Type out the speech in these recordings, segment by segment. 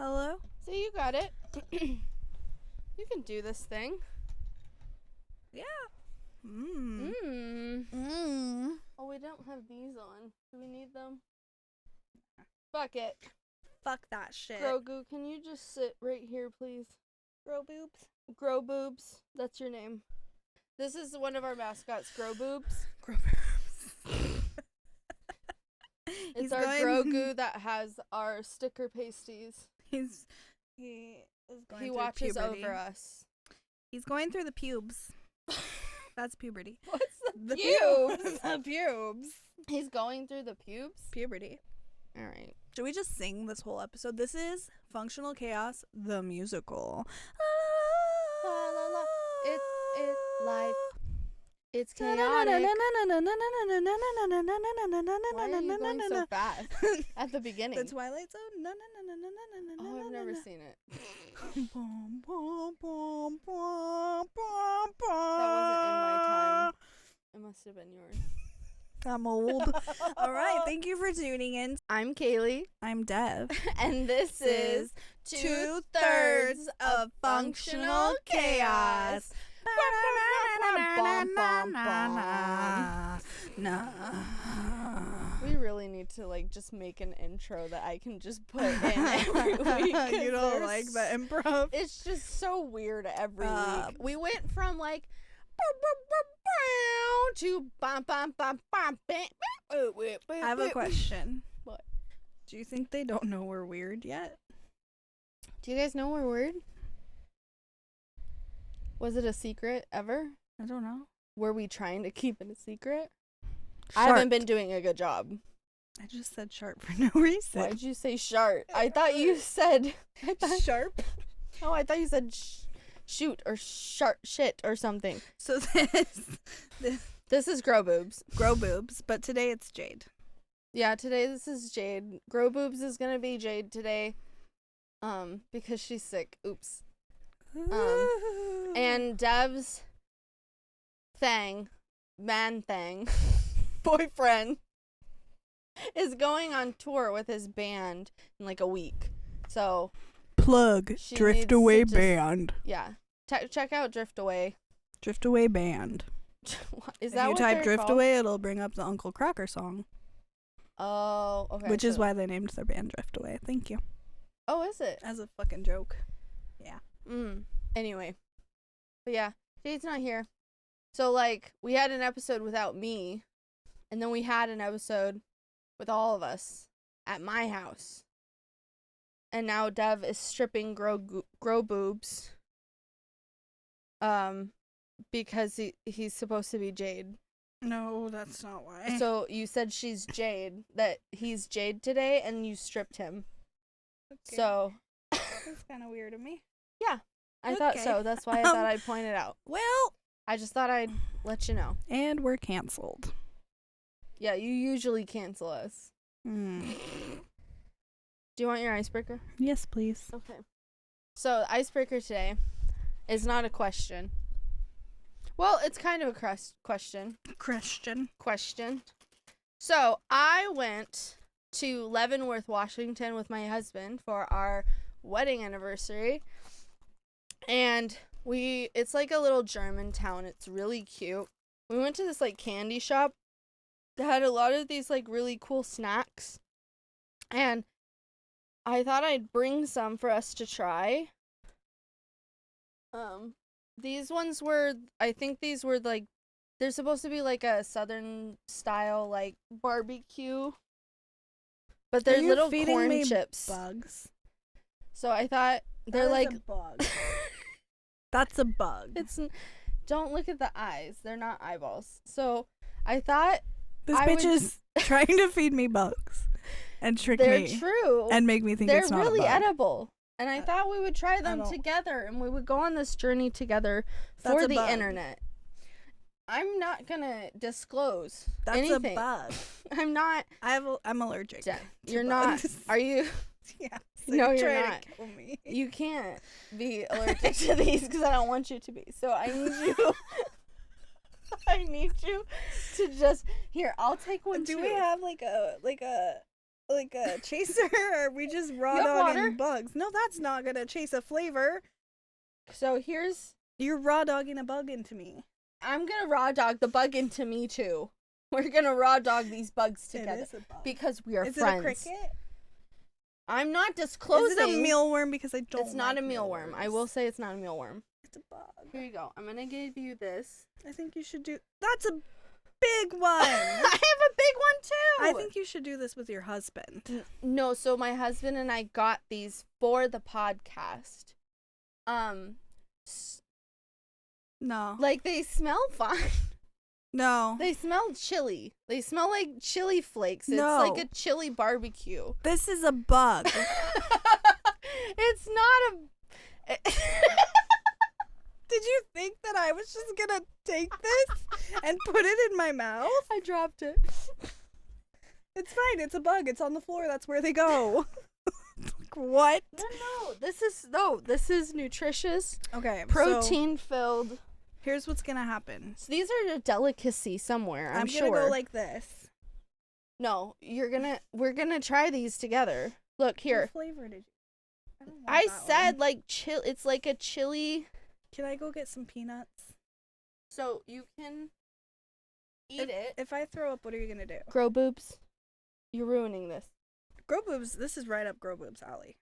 Hello? So you got it. You can do this thing. Yeah. Oh, we don't have these on. Do we need them? Fuck it. Fuck that shit. Grogu, can you just sit right here, please? Grow boobs. Grow Boobs. That's your name. This is one of our mascots, Grow Boobs. Grow boobs. It's our Grogu that has our sticker pasties. He is going He through watches puberty. over us. He's going through the pubes. That's puberty. What's the pubes? pubes? The pubes. He's going through the pubes? Puberty. All right. Should we just sing this whole episode? This is Functional Chaos, the musical. La, la, la. It's life. It's chaotic. Why are you going so fast at the beginning? The Twilight Zone? Oh, I've never seen it. That wasn't in my time. It must have been yours. I'm old. All right, thank you for tuning in. I'm Kaylee. I'm Dev. And this is 2/3 of Functional Chaos. We really need to just make an intro that I can just put in every week. You don't like the improv? It's just so weird every week. We went from to bam bam bam bam bam. I have a question. What? Do you think they don't know we're weird yet? Do you guys know we're weird? Was it a secret ever? I don't know. Were we trying to keep it a secret? Sharp. I haven't been doing a good job. I just said sharp for no reason. Why'd you say shart? I thought you said sharp. Oh, I thought you said shoot or shit or something. So this is Grow Boobs. Grow Boobs, but today it's Jade. Yeah, today this is Jade. Grow Boobs is gonna be Jade today. Because she's sick. Oops. And Dev's boyfriend is going on tour with his band in a week. So plug Drift Away Band. Yeah. Check out Drift Away. Drift Away Band. Is if that you what type they're Drift called? Away, it'll bring up the Uncle Crocker song. Oh, okay. Which is why they named their band Drift Away. Thank you. Oh, is it? As a fucking joke. Yeah. Anyway. But yeah, Jade's not here. So we had an episode without me, and then we had an episode with all of us at my house. And now Dev is stripping grow boobs. Because he's supposed to be Jade. No, that's not why. So you said she's Jade, that he's Jade today, and you stripped him. Okay. So that's kind of weird of me. Yeah, I thought so. That's why I thought I'd point it out. Well, I just thought I'd let you know. And we're canceled. Yeah, you usually cancel us. Do you want your icebreaker? Yes, please. Okay. So, icebreaker today is not a question. Well, it's kind of a question. Question. So, I went to Leavenworth, Washington with my husband for our wedding anniversary. And it's like a little German town. It's really cute. We went to this candy shop that had a lot of these really cool snacks. And I thought I'd bring some for us to try. These ones were, I think these were they're supposed to be a southern style barbecue. But they're little corn chips. Bugs. So I thought they're a bug. That's a bug. Don't look at the eyes. They're not eyeballs. So I thought this bitch is trying to feed me bugs and trick me. They're true. And make me think it's not a bug. They're really edible. And I thought we would try them together and we would go on this journey together for the internet. I'm not gonna disclose anything. That's a bug. I'm not. I'm allergic. You're not. Are you? Yeah. So no, you're not. Kill me. You can't be allergic to these because I don't want you to be. So I need you. I need you to just here. I'll take one. Do we have a like a chaser, or are we just raw dogging bugs? No, that's not gonna chase a flavor. So you're raw dogging a bug into me. I'm gonna raw dog the bug into me too. We're gonna raw dog these bugs together. It is a bug. Because we are friends. Is it a cricket? I'm not disclosing. Is it a mealworm? Because I don't. It's not a mealworm. I will say it's not a mealworm. It's a bug. Here you go. I'm gonna give you this. I think you should do. That's a big one. I have a big one too. I think you should do this with your husband. No, so my husband and I got these for the podcast. No. Like, they smell fine. No. They smell chili. They smell like chili flakes. It's No. like a chili barbecue. This is a bug. It's not a... Did you think that I was just gonna take this and put it in my mouth? I dropped it. It's fine. It's a bug. It's on the floor. That's where they go. What? No, this is nutritious. Okay. Protein filled. Here's what's gonna happen. So these are a delicacy somewhere, I'm sure. I'm gonna go like this. No, we're gonna try these together. Look here. What flavor did you? I said like it's like a chili. Can I go get some peanuts? So you can eat it. If I throw up, what are you gonna do? Grow boobs. You're ruining this. Grow boobs. This is right up Grow boobs' alley.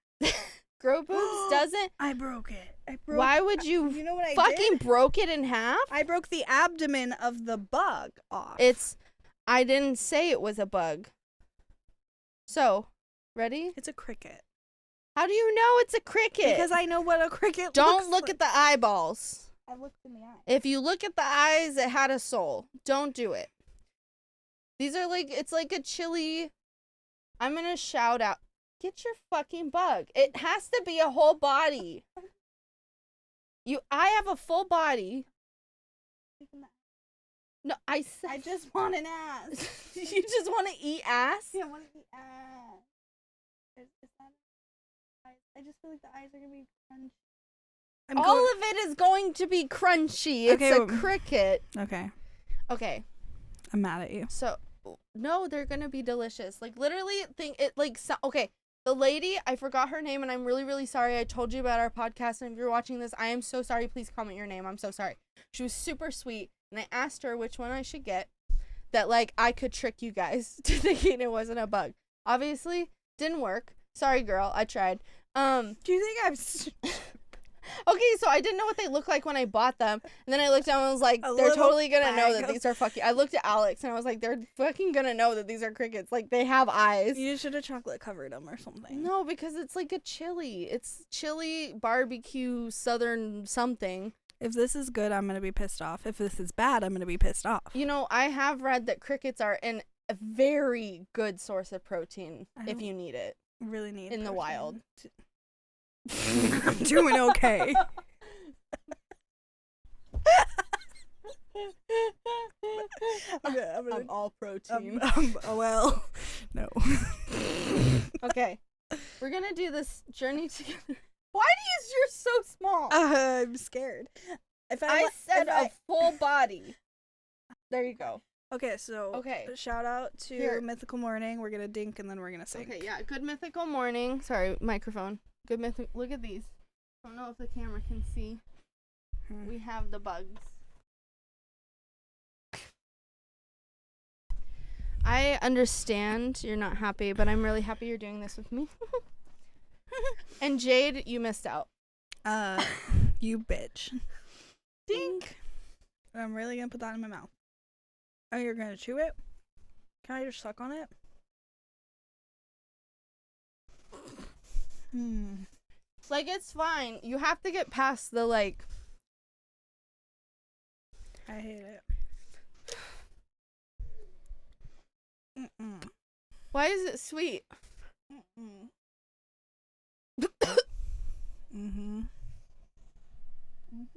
Grow boobs doesn't. I broke it. Why would you? You know what I fucking did? broke it in half? I broke the abdomen of the bug off. I didn't say it was a bug. So, ready? It's a cricket. How do you know it's a cricket? Because I know what a cricket Don't looks look like. at the eyeballs. I looked in the eye. If you look at the eyes, it had a soul. Don't do it. These are like, it's like a chili. I'm gonna shout out. Get your fucking bug. It has to be a whole body. I have a full body. No, I just want an ass. You just want to eat ass? Yeah, I want to eat ass. I just feel like the eyes are going to be crunchy. All of it is going to be crunchy. It's a cricket. Okay. Okay. I'm mad at you. So, no, they're going to be delicious. Like, literally, okay. The lady, I forgot her name, and I'm really, really sorry. I told you about our podcast, and if you're watching this, I am so sorry. Please comment your name. I'm so sorry. She was super sweet, and I asked her which one I should get that, like, I could trick you guys to thinking it wasn't a bug. Obviously, didn't work. Sorry, girl. I tried. Do you think I'm... Okay, so I didn't know what they looked like when I bought them, and then I looked down and was like, they're totally gonna know that these are fucking... I looked at Alex, and I was like, they're fucking gonna know that these are crickets. Like, they have eyes. You should have chocolate covered them or something. No, because it's like a chili. It's chili, barbecue, southern something. If this is good, I'm gonna be pissed off. If this is bad, I'm gonna be pissed off. You know, I have read that crickets are a very good source of protein if you need it. Really need in the wild. I'm doing okay. I'm all protein. Well, no. Okay, we're gonna do this journey together. Why do you're so small? I'm scared. I said a full body. There you go. Okay, so shout out to Mythical Morning. We're gonna dink and then we're gonna sing. Okay, yeah. Good Mythical Morning. Sorry, microphone. Good Look at these. I don't know if the camera can see. We have the bugs. I understand you're not happy, but I'm really happy you're doing this with me. And Jade, you missed out. You bitch. Dink. I'm really gonna put that in my mouth. Oh, you're gonna chew it? Can I just suck on it? Like, it's fine. You have to get past the, like... I hate it. Why is it sweet?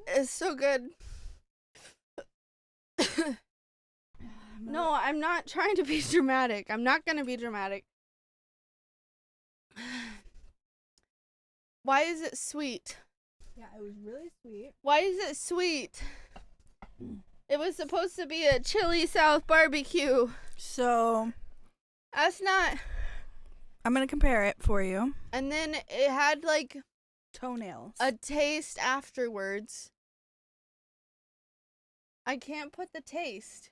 It's so good. No, I'm not trying to be dramatic. I'm not gonna be dramatic. Why is it sweet? Yeah, it was really sweet. Why is it sweet? It was supposed to be a chili South barbecue. So, that's not... I'm going to compare it for you. And then it had, like, toenails. a taste afterwards. I can't put the taste.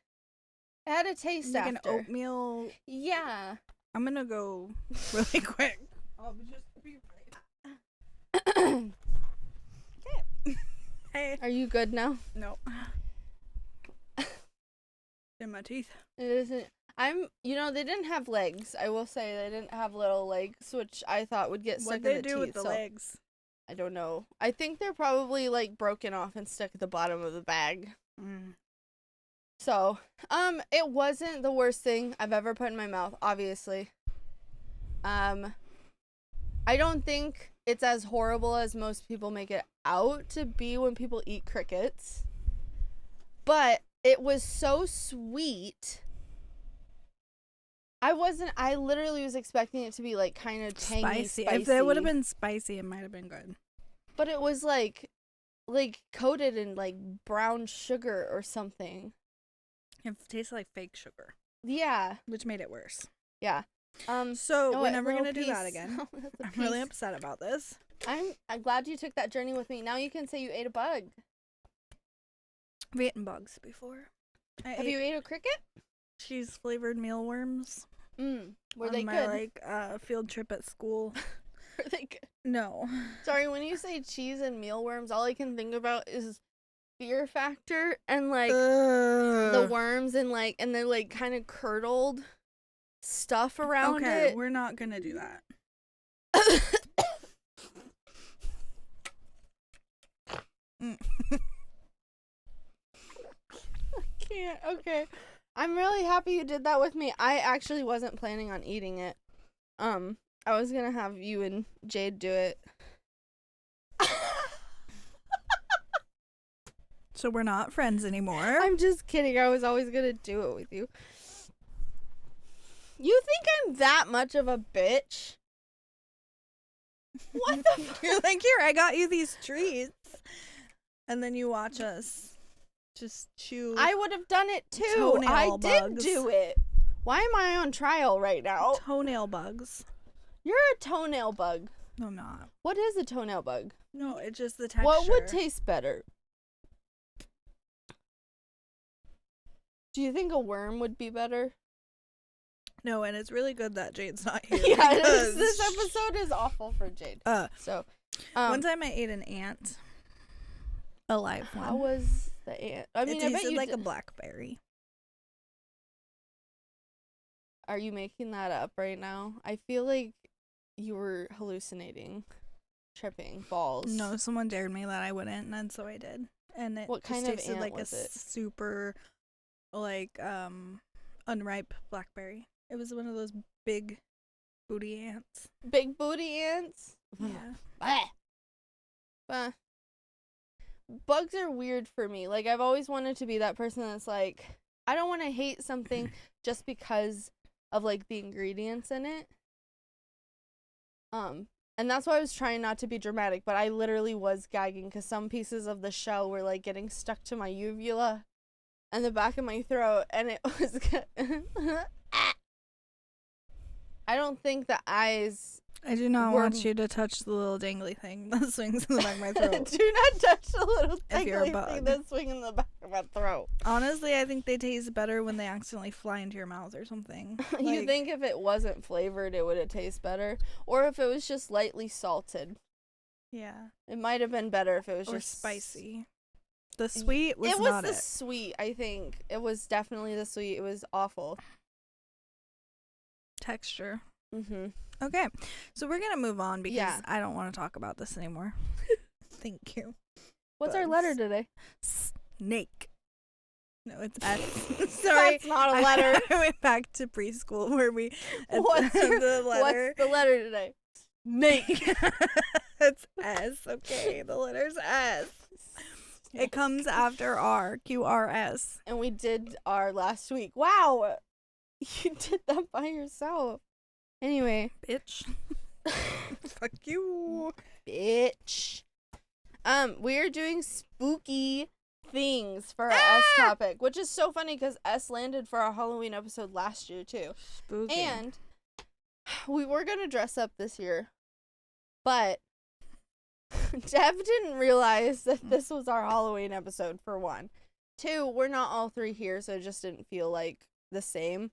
It had a taste like after. An oatmeal. Yeah. I'm going to go really quick. I'll just be right. Okay. Hey. Are you good now? No. In my teeth. It isn't. They didn't have legs. I will say they didn't have little legs, which I thought would get stuck in the teeth. What they do with the legs? I don't know. I think they're probably, like, broken off and stuck at the bottom of the bag. Mm. So, it wasn't the worst thing I've ever put in my mouth, obviously. I don't think it's as horrible as most people make it out to be when people eat crickets. But it was so sweet. I literally was expecting it to be, like, kind of tangy, spicy. If it would have been spicy, it might have been good. But it was, like coated in, like, brown sugar or something. It tasted like fake sugar. Yeah. Which made it worse. Yeah. So we're never going to do that again. I'm really upset about this. I'm glad you took that journey with me. Now you can say you ate a bug. I've eaten bugs before. Have you ate a cricket? Cheese flavored mealworms. Were they my, good? Field trip at school. Were they good? No. Sorry, when you say cheese and mealworms, all I can think about is Fear Factor and, like, the worms and they're, like, kind of curdled stuff around it. Okay, we're not gonna do that. I can't. Okay. I'm really happy you did that with me. I actually wasn't planning on eating it. I was gonna have you and Jade do it. So we're not friends anymore. I'm just kidding. I was always gonna do it with you. You think I'm that much of a bitch? What the fuck? You're like, here, I got you these treats. And then you watch us just chew. I would have done it too. Toenail did do it. Why am I on trial right now? Toenail bugs. You're a toenail bug. No, I'm not. What is a toenail bug? No, it's just the texture. What would taste better? Do you think a worm would be better? No, and it's really good that Jade's not here. Yeah, this episode is awful for Jade. So, one time I ate an ant. A live one. How was the ant? I mean, it tasted like a blackberry. Are you making that up right now? I feel like you were hallucinating, tripping balls. No, someone dared me that I wouldn't, and so I did. And it what kind just of tasted ant like was it? Super, like, unripe blackberry. It was one of those big booty ants. Big booty ants? Yeah. Bah. Bugs are weird for me. Like, I've always wanted to be that person that's like, I don't want to hate something just because of, like, the ingredients in it. And that's why I was trying not to be dramatic, but I literally was gagging because some pieces of the shell were, like, getting stuck to my uvula and the back of my throat, and it was I don't think the eyes... I do not want you to touch the little dangly thing that swings in the back of my throat. Do not touch the little dangly bug. thing that swings in the back of my throat. Honestly, I think they taste better when they accidentally fly into your mouth or something. You think if it wasn't flavored, it would have tasted better? Or if it was just lightly salted? Yeah. It might have been better if it was or just... spicy. The sweet was not it. It was the sweet, I think. It was definitely the sweet. It was awful. Texture. Mm-hmm. Okay, so we're gonna move on because I don't want to talk about this anymore. Thank you. What's our letter today? Snake. No, it's S. Sorry, that's not a letter. I went back to preschool where we. What's the letter today? Snake. It's S. Okay, the letter's S. It comes after R. QRS. And we did R last week. Wow, you did that by yourself. Anyway. Bitch. Fuck you. Bitch. We're doing spooky things for our S topic, which is so funny because S landed for our Halloween episode last year too. Spooky. And we were going to dress up this year, but Dev didn't realize that this was our Halloween episode, for one. Two, we're not all three here, so it just didn't feel like the same.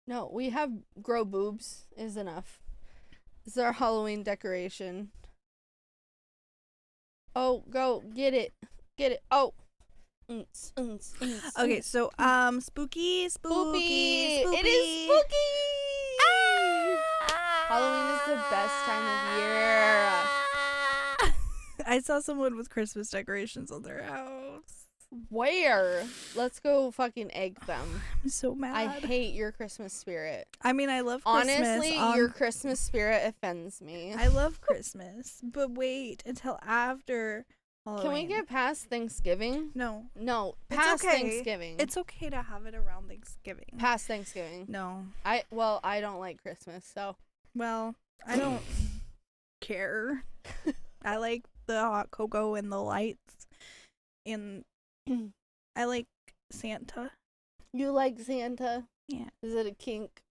No, we have grow boobs is enough. This is our Halloween decoration. Oh, go get it. Get it. Oh. Okay, so spooky. It is spooky. Ah! Halloween is the best time of year. I saw someone with Christmas decorations on their house. Where? Let's go fucking egg them. I'm so mad. I hate your Christmas spirit. I mean, I love Christmas. Honestly, your Christmas spirit offends me. I love Christmas, but wait until after Halloween. Can we get past Thanksgiving? No. Past okay. Thanksgiving. It's okay to have it around Thanksgiving. Past Thanksgiving. No. I don't like Christmas, so. Well, I don't care. I like the hot cocoa and the lights, and I like Santa. You like Santa? Yeah. Is it a kink?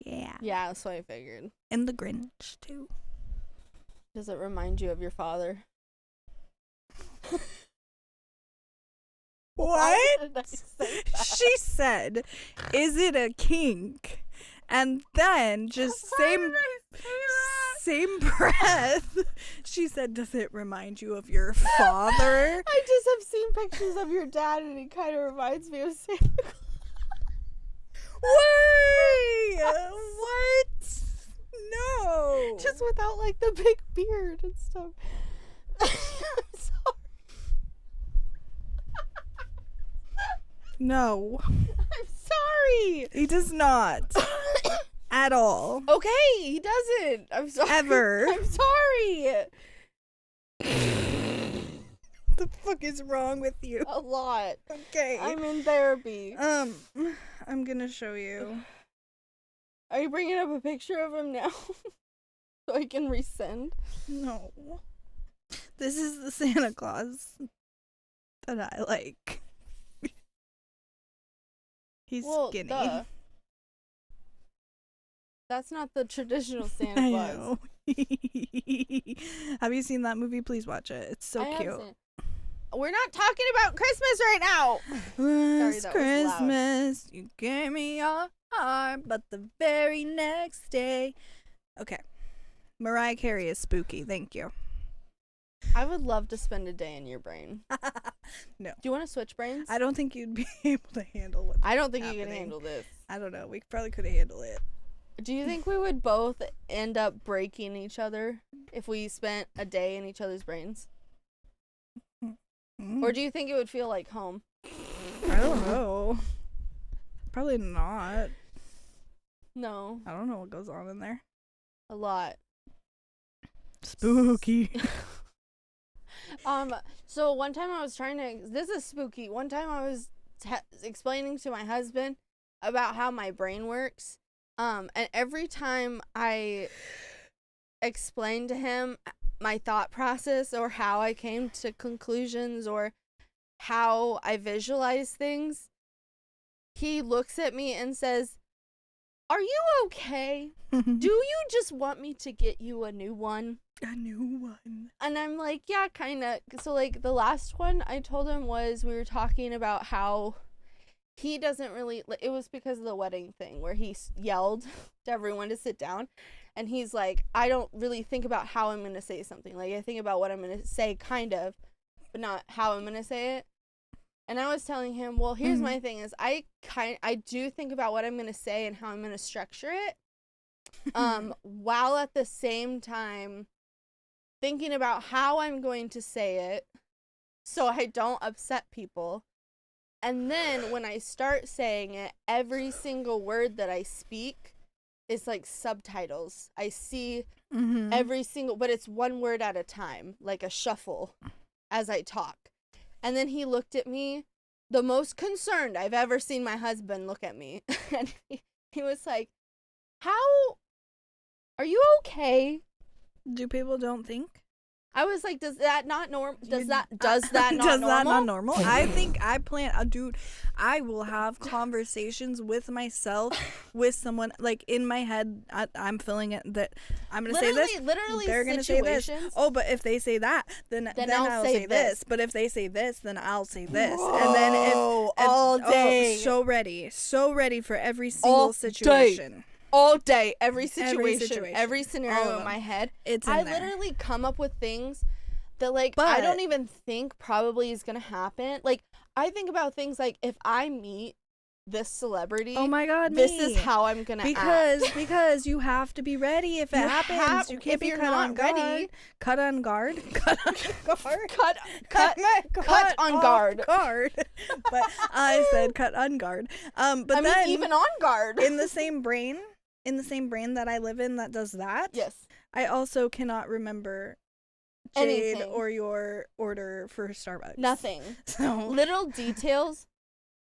Yeah. Yeah, that's what I figured. And the Grinch, too. Does it remind you of your father? What? She said, is it a kink? And then, just same breath, she said, does it remind you of your father? I just have seen pictures of your dad, and he kind of reminds me of Santa Claus. Wait! What? No! Just without, like, the big beard and stuff. I'm sorry. No. I'm sorry. He does not. At all. Okay, he doesn't. I'm sorry. Ever. I'm sorry. The fuck is wrong with you? A lot. Okay. I'm in therapy. I'm gonna show you. Are you bringing up a picture of him now? So I can resend? No. This is the Santa Claus that I like. He's skinny. Duh. That's not the traditional Santa I Claus. know. Have you seen that movie? Please watch it. It's so cute. We're not talking about Christmas right now. Last Christmas, you gave me your heart, but the very next day. Okay. Mariah Carey is spooky. Thank you. I would love to spend a day in your brain. No. Do you want to switch brains? I don't think you'd be able to handle what's I don't think happening. you can handle this. I don't know. We probably could handle it. Do you think we would both end up breaking each other if we spent a day in each other's brains? Or do you think it would feel like home? I don't know. Probably not. No. I don't know what goes on in there. A lot. Spooky. So one time I was this is spooky. One time I was explaining to my husband about how my brain works. And every time I explained to him my thought process or how I came to conclusions or how I visualize things, he looks at me and says, "Are you okay? Do you just want me to get you a new one?" A new one. And I'm like, yeah, kind of. So, like, the last one I told him was we were talking about how he doesn't really, it was because of the wedding thing where he yelled to everyone to sit down. And he's like, I don't really think about how I'm going to say something. Like, I think about what I'm going to say, kind of, but not how I'm going to say it. And I was telling him, well, here's my thing is I do think about what I'm going to say and how I'm going to structure it. While at the same time thinking about how I'm going to say it so I don't upset people. And then when I start saying it, every single word that I speak is like subtitles. I see every single, but it's one word at a time, like a shuffle as I talk. And then he looked at me, the most concerned I've ever seen my husband look at me. And he was like, are you okay? Do people don't think? I was like, does that not normal? Does that not does normal? that not normal? I think I plan, dude. I will have conversations with myself, with someone like in my head. I'm feeling it that I'm gonna say this. Literally, they're gonna say this. Oh, but if they say that, then I'll say this. But if they say this, then I'll say this. Whoa, and then if all day, so ready for every single situation. All day, every situation, every scenario in my head. I literally come up with things that, like, I don't even think probably is gonna happen. Like, I think about things like, if I meet this celebrity, oh my god, this is how I'm gonna act. Because you have to be ready if it happens. You can't be cut on guard. Cut on guard. Cut on guard. Cut on guard. But I said cut on guard. But I mean, even on guard. in the same brain that I live in that does that. Yes. I also cannot remember Jade or your order for Starbucks. Nothing. So little details.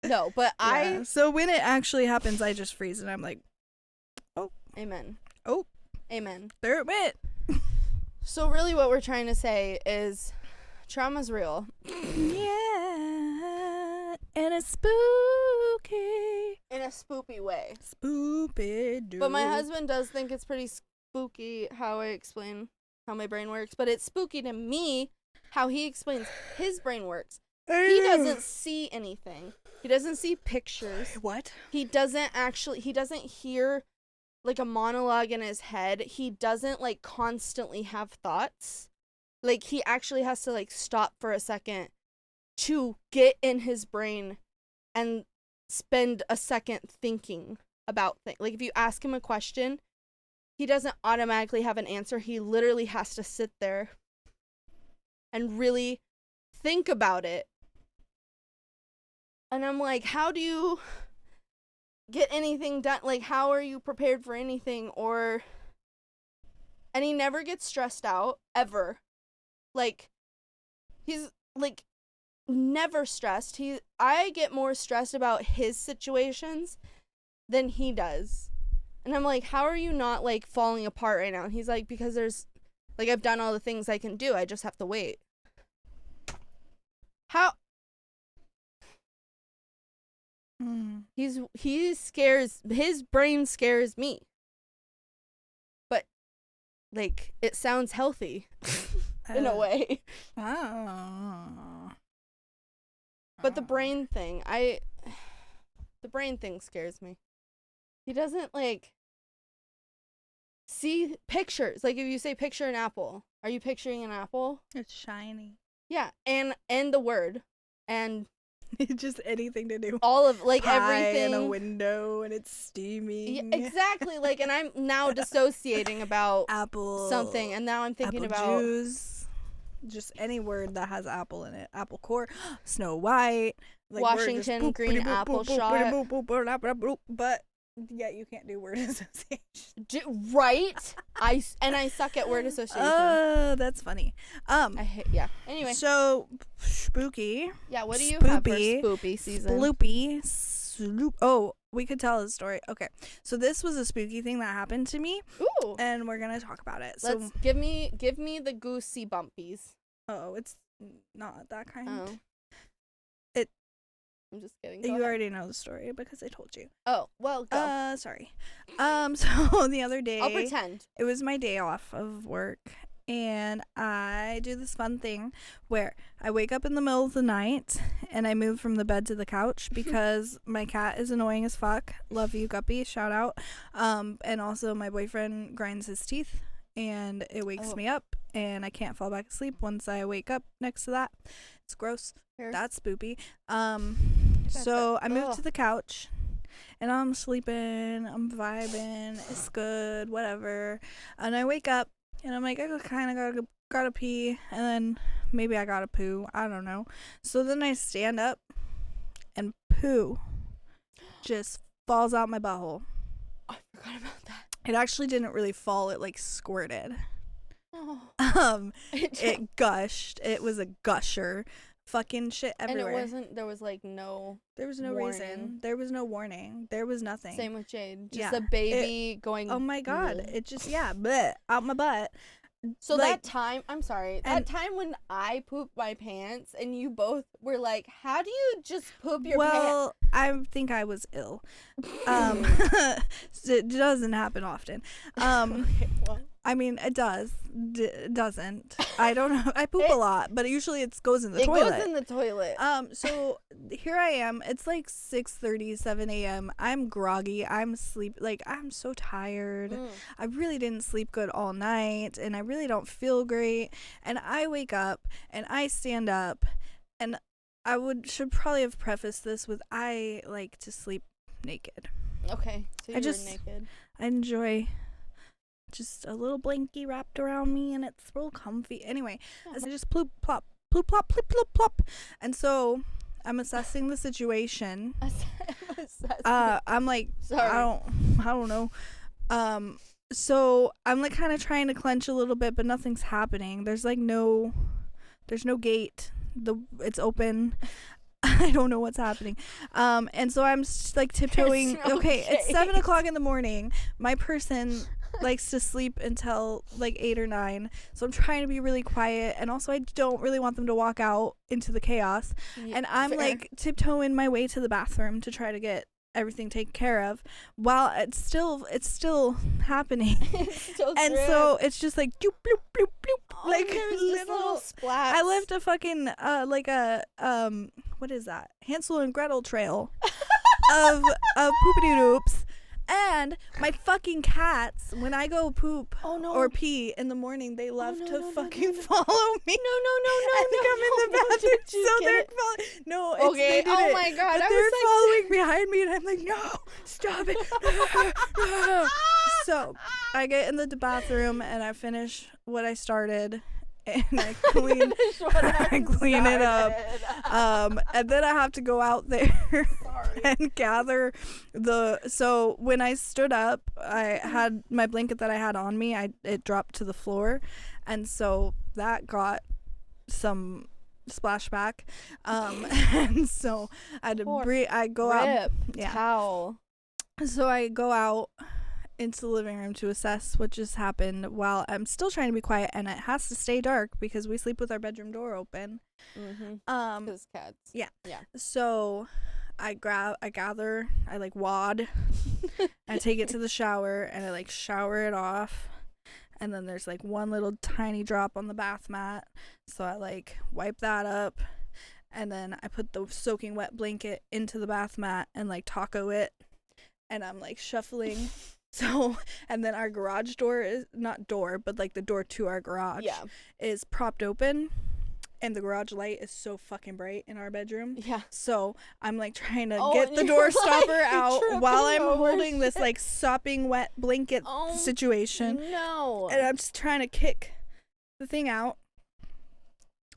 No, but yeah. So when it actually happens, I just freeze and I'm like, oh. Amen. Oh. Amen. There it went. So really what we're trying to say is trauma's real. Yeah. And it's spooky. In a spoopy way. Spoopy, dude. But my husband does think it's pretty spooky how I explain how my brain works. But it's spooky to me how he explains his brain works. He doesn't see anything. He doesn't see pictures. What? He doesn't hear like a monologue in his head. He doesn't like constantly have thoughts. Like he actually has to like stop for a second to get in his brain and spend a second thinking about things. Like if you ask him a question, he doesn't automatically have an answer. He literally has to sit there and really think about it. And I'm like, how do you get anything done? Like, how are you prepared for anything? And he never gets stressed out, ever. Like, he's, like, never stressed. I get more stressed about his situations than he does. And I'm like, how are you not, like, falling apart right now? And he's like, because like, I've done all the things I can do. I just have to wait. How? His brain scares me. But, like, it sounds healthy in a way. But the brain thing scares me. He doesn't, like, see pictures. Like, if you say picture an apple, are you picturing an apple? It's shiny. Yeah, and the word. And just anything to do. All of, like, pie everything. in a window and it's steaming. Yeah, exactly. Like, and I'm now dissociating about apple something, and now I'm thinking apple about juice. Just any word that has apple in it. Apple core, Snow White, like Washington green apple shot. But yet you can't do word association. Right? I suck at word association. Oh, that's funny. Yeah. Anyway. So spooky. Yeah. What do you have for spoopy season? Sloop. Oh, we could tell a story. Okay. So this was a spooky thing that happened to me. Ooh. And we're gonna talk about it. Let's give me the goosey bumpies. Oh, it's not that kind. Oh. I'm just kidding. You already know the story because I told you. Oh, well, go. Sorry. So the other day, I'll pretend. It was my day off of work, and I do this fun thing where I wake up in the middle of the night and I move from the bed to the couch because my cat is annoying as fuck. Love you, Guppy. Shout out. And also my boyfriend grinds his teeth and it wakes me up and I can't fall back asleep once I wake up next to that. It's gross. Sure. That's spoopy. So I moved to the couch and I'm sleeping, I'm vibing, it's good, whatever. And I wake up and I'm like, I kind of gotta pee, and then maybe I gotta poo, I don't know. So then I stand up and poo just falls out my butthole. I forgot about that. It actually didn't really fall, it like squirted. Oh. It gushed. It was a gusher. Fucking shit everywhere. And there was no reason. There was no warning. There was nothing. Same with Jade. Just a baby going. Oh my god. It just, bleh, out my butt. So like, that time, I'm sorry, that time when I pooped my pants and you both were like, how do you just poop your pants? Well, I think I was ill. It doesn't happen often. Okay, well. I mean, it does. Doesn't. I don't know. I poop a lot, but usually it goes in the toilet. It goes in the toilet. So here I am. It's like 6:30, 7 a.m. I'm groggy. I'm I'm so tired. I really didn't sleep good all night, and I really don't feel great. And I wake up, and I stand up, and should probably have prefaced this with I like to sleep naked. Okay, so you were naked. I enjoy just a little blankie wrapped around me, and it's real comfy. Anyway, I just plop, plop, plop, plop, plop, plop, plop. And so I'm assessing the situation. I'm like, sorry. I don't know. So I'm like kind of trying to clench a little bit, but nothing's happening. There's no gate. It's open. I don't know what's happening. And so I'm like tiptoeing. Okay, it's 7 o'clock in the morning. My person likes to sleep until like 8 or 9, so I'm trying to be really quiet, and also I don't really want them to walk out into the chaos. And I'm like tiptoeing my way to the bathroom to try to get everything taken care of while it's still happening. And so it's just like doop, bloop, bloop, bloop, like little splats. I left a fucking what is that, Hansel and Gretel trail of poopity doops. And my fucking cats, when I go poop or pee in the morning, they love to fucking follow me. No. I think I'm in the bathroom, so they're following. No, it's, okay. They did oh it, my god, but they're following behind me, and I'm like, no, stop it. So I get in the bathroom and I finish what I started. And I clean it up. And then I have to go out there and gather so when I stood up, I had my blanket that I had on me, it dropped to the floor, and so that got some splashback. And so I had to go out. Yeah. Towel. So I go out into the living room to assess what just happened while I'm still trying to be quiet, and it has to stay dark because we sleep with our bedroom door open. Those cats. Yeah. So I gather, I like wad, I take it to the shower, and I like shower it off, and then there's like one little tiny drop on the bath mat, so I like wipe that up, and then I put the soaking wet blanket into the bath mat and like taco it, and I'm like shuffling. So, and then our garage door is not door, but like the door to our garage is propped open, and the garage light is so fucking bright in our bedroom. Yeah. So I'm like trying to get the door stopper out while I'm holding this like sopping wet blanket situation. No. And I'm just trying to kick the thing out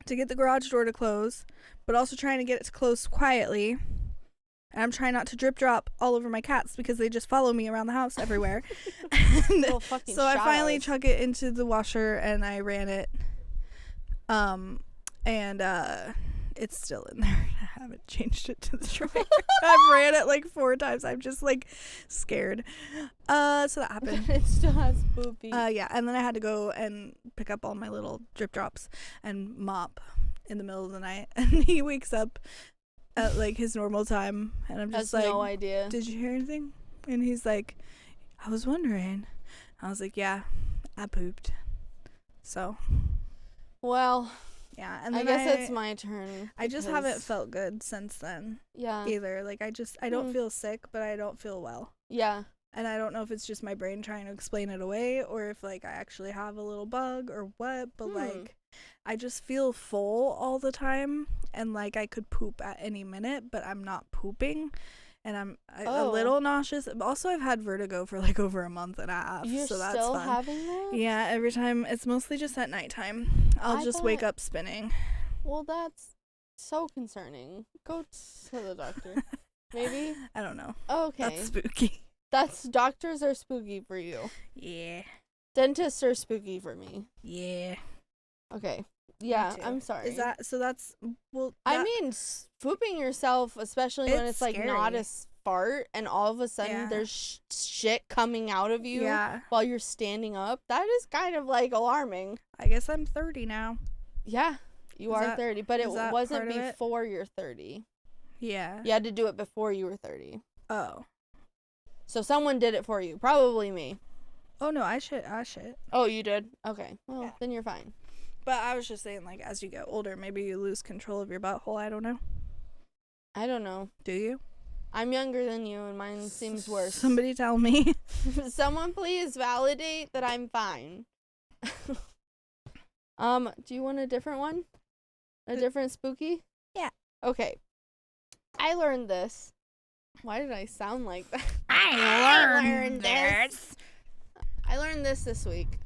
to get the garage door to close, but also trying to get it to close quietly. And I'm trying not to drip drop all over my cats because they just follow me around the house everywhere. So I finally chuck it into the washer and I ran it. And it's still in there. I haven't changed it to the dryer. I've ran it like 4 times. I'm just like scared. So that happened. It still has poopy. Yeah, and then I had to go and pick up all my little drip drops and mop in the middle of the night. And he wakes up at like his normal time, and I'm just like, no idea. Did you hear anything? And he's like, I was wondering. I was like, yeah, I pooped. So, well, yeah, and then I guess it's my turn. I just haven't felt good since then. Yeah. Either like I don't feel sick, but I don't feel well. Yeah. And I don't know if it's just my brain trying to explain it away, or if like I actually have a little bug or what, but like I just feel full all the time, and like I could poop at any minute, but I'm not pooping, and I'm a little nauseous. Also, I've had vertigo for like over a month and a half. So that's still fun. Having that? Yeah, every time. It's mostly just at nighttime. I'll just wake up spinning. Well, that's so concerning. Go to the doctor. Maybe? I don't know. Okay. That's spooky. Doctors are spooky for you. Yeah. Dentists are spooky for me. Yeah. Okay. Yeah, I'm sorry. Is that, so that's, well, I mean, pooping yourself, especially when it's like scary. not as fart and all of a sudden there's shit coming out of you while you're standing up. That is kind of like alarming. I guess I'm 30 now. Yeah, you are 30, but it wasn't before you're 30. Yeah. You had to do it before you were 30. Oh. So someone did it for you. Probably me. Oh, no, I shit. Oh, you did? Okay. Well, then you're fine. But I was just saying, like, as you get older, maybe you lose control of your butthole. I don't know. I don't know. Do you? I'm younger than you, and mine seems worse. Somebody tell me. Someone please validate that I'm fine. Do you want a different one? A different spooky? Yeah. Okay. I learned this. Why did I sound like that? I learned this. I learned this week.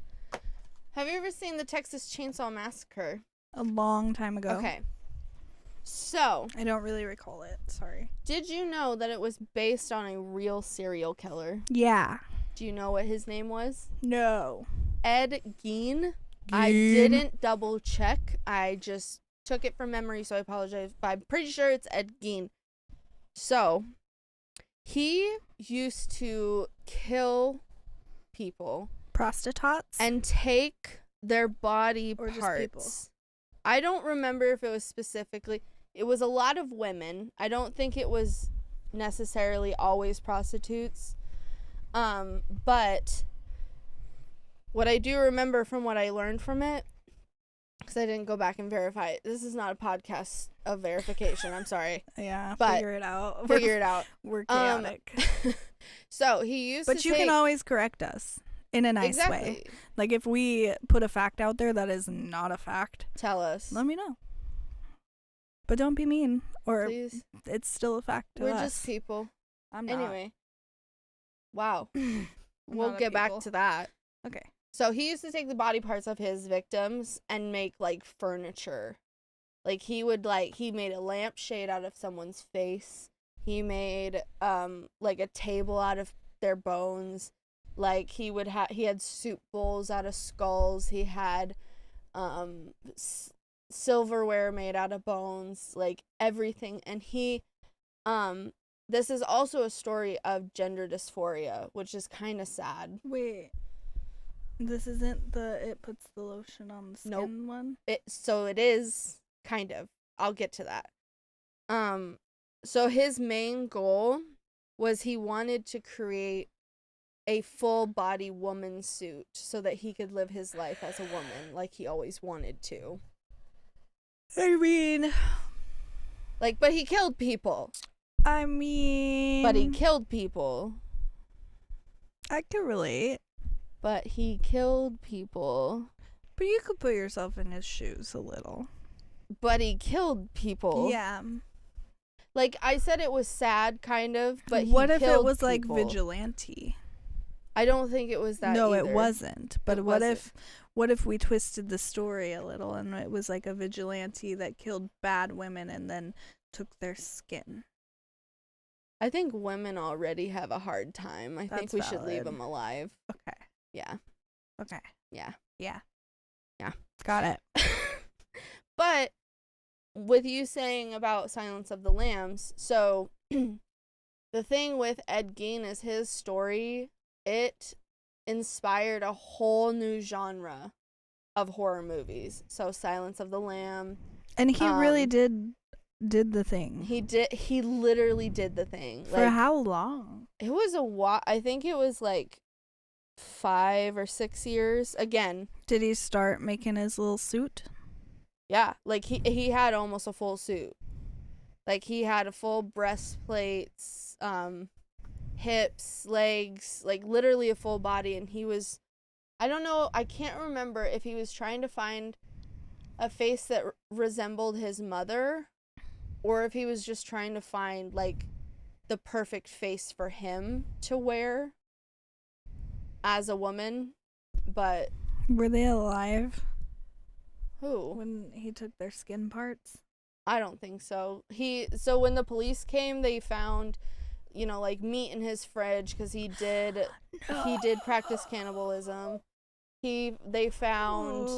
Have you ever seen the Texas Chainsaw Massacre? A long time ago. Okay. So. I don't really recall it. Sorry. Did you know that it was based on a real serial killer? Yeah. Do you know what his name was? No. Ed Gein. I didn't double check. I just took it from memory, so I apologize. But I'm pretty sure it's Ed Gein. So, he used to kill people. Prostitutes? And take their body or parts. Just people? I don't remember if it was specifically. It was a lot of women. I don't think it was necessarily always prostitutes. But what I do remember from what I learned from it, because I didn't go back and verify it. This is not a podcast of verification. I'm sorry. Yeah, but figure it out. We're chaotic. So he used but you can always correct us in a nice way. Like if we put a fact out there that is not a fact, tell us. Let me know. But don't be mean, or please. It's still a fact to us. We're just people. I'm not. Anyway. Wow. We'll get back to that. Okay. So he used to take the body parts of his victims and make like furniture. Like he made a lampshade out of someone's face. He made like a table out of their bones. Like he had soup bowls out of skulls. He had silverware made out of bones, like everything. And he this is also a story of gender dysphoria, which is kind of sad. Wait. This isn't it puts the lotion on the skin one? So it is kind of. I'll get to that. So his main goal was he wanted to create a full body woman suit so that he could live his life as a woman like he always wanted to. I mean, like, but he killed people. I mean, but he killed people. I can relate. But he killed people. But you could put yourself in his shoes a little. But he killed people. Yeah. Like, I said it was sad, kind of, but what if it was, people. like, vigilante? I don't think it was that No, either. it wasn't. But what if we twisted the story a little and it was, like, a vigilante that killed bad women and then took their skin? I think women already have a hard time. I think we should leave them alive. Okay. Yeah. Okay. Yeah. Yeah. Yeah. Got it. But with you saying about Silence of the Lambs, so the thing with Ed Gein is his story, it inspired a whole new genre of horror movies. So Silence of the Lamb. And he really did the thing. He literally did the thing. For how long? It was a while. I think it was like 5 or 6 years. Again. Did he start making his little suit? Yeah, like he had almost a full suit. Like he had a full breastplates, hips, legs, like literally a full body. And he was, I don't know, I can't remember if he was trying to find a face that resembled his mother or if he was just trying to find like the perfect face for him to wear as a woman. But were they alive? Who? When he took their skin parts? I don't think so. So when the police came, they found, like meat in his fridge because he did practice cannibalism. They found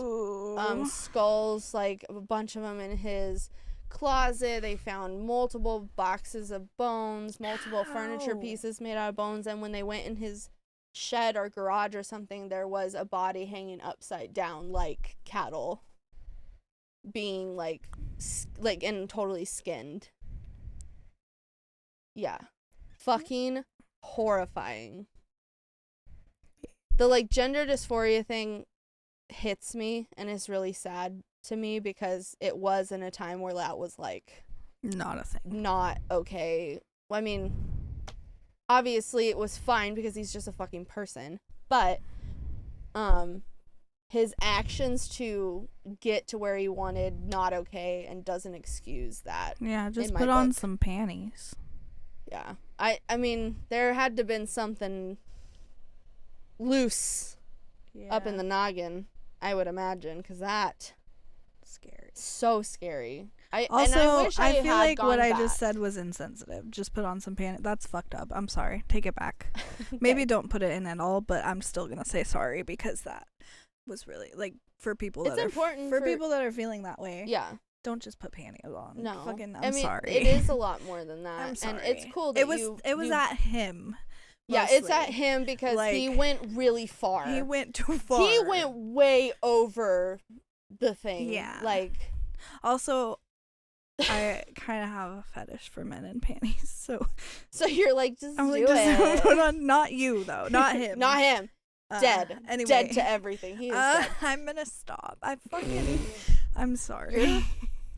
skulls, like a bunch of them in his closet. They found multiple boxes of bones, multiple furniture pieces made out of bones. And when they went in his shed or garage or something, there was a body hanging upside down like cattle, being like and totally skinned. Yeah. Fucking horrifying. The like gender dysphoria thing hits me and is really sad to me because it was in a time where that was like not a thing, not okay. I mean, obviously it was fine because he's just a fucking person, but his actions to get to where he wanted, not okay, and doesn't excuse that. Yeah, just put on some panties. Yeah. I mean, there had to have been something loose up in the noggin, I would imagine, because that scary. So scary. I feel like what I just said was insensitive. Just put on some panties. That's fucked up. I'm sorry. Take it back. Okay. Maybe don't put it in at all, but I'm still gonna say sorry because that was really like for people that are people that are feeling that way. Yeah. Don't just put panties on. No. I'm sorry. It is a lot more than that. I'm sorry. And it's cool that it was at him. Yeah, mostly. It's at him because like, he went really far. He went too far. He went way over the thing. Yeah. Like, also, I kind of have a fetish for men in panties, so you're like, just do it. Put on, not you though, not him. Not him. Dead. Anyway. Dead to everything. He is dead. I'm gonna stop. I'm sorry. You're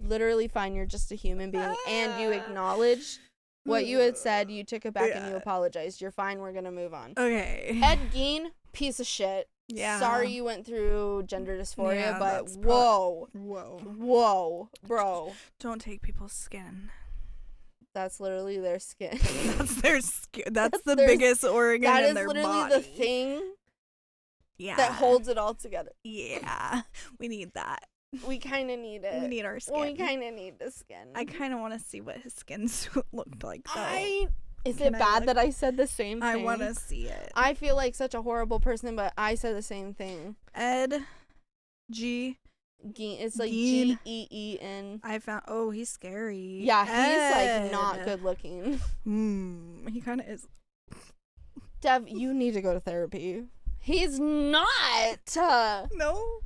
literally fine. You're just a human being, and you acknowledged what you had said. You took it back and you apologized. You're fine. We're gonna move on. Okay. Ed Gein, piece of shit. Yeah. Sorry you went through gender dysphoria, but whoa, bro. Don't take people's skin. That's literally their skin. That's their skin. That's the biggest organ in their body. That is literally the thing. Yeah. That holds it all together. Yeah. We need that. We kind of need it. We need our skin. We kind of need the skin. I kind of want to see what his skin suit looked like, though. Is it bad that I said the same thing? I want to see it. I feel like such a horrible person, but I said the same thing. Ed G. Gein. It's like Geen. I found. he's scary. Yeah, he's like not good looking. He kind of is. Dev, you need to go to therapy. He's not. No.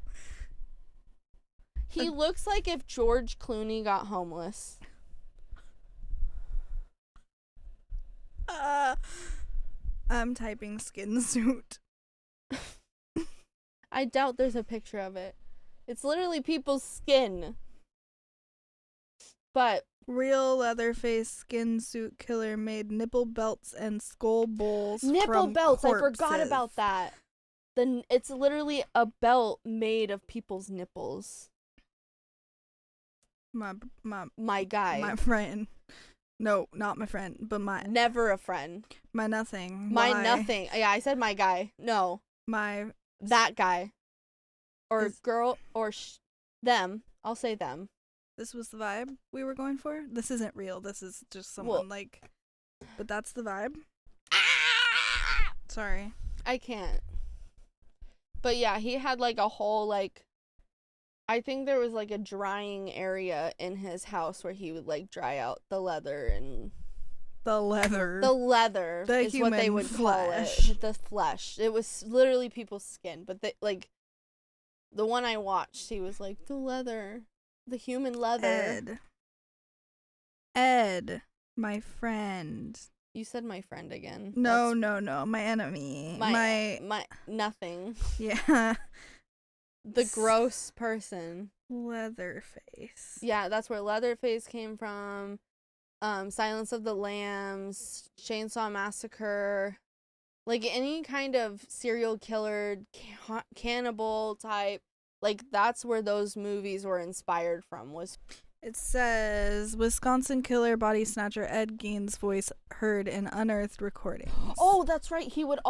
He looks like if George Clooney got homeless. I'm typing skin suit. I doubt there's a picture of it. It's literally people's skin. But real Leatherface skin suit killer made nipple belts and skull bowls. Nipple belts. Corpses. I forgot about that. It's literally a belt made of people's nipples. My guy. My friend. No, not my friend, but never a friend. My nothing. Nothing. Yeah, I said my guy. No. That guy. Or girl, or them. I'll say them. This was the vibe we were going for? This isn't real. This is just someone but that's the vibe. Sorry. I can't. But yeah, he had like a whole I think there was like a drying area in his house where he would like dry out the leather and the leather is what they would call it. The flesh. It was literally people's skin, but the one I watched, he was like the leather, the human leather. Ed, my friend. You said my friend again. No, my enemy. My nothing. Yeah. The gross person. Leatherface. Yeah, that's where Leatherface came from. Silence of the Lambs, Chainsaw Massacre, like any kind of serial killer, cannibal type. Like that's where those movies were inspired from. It says Wisconsin killer body snatcher Ed Gein's voice heard in unearthed recordings. Oh, that's right. He would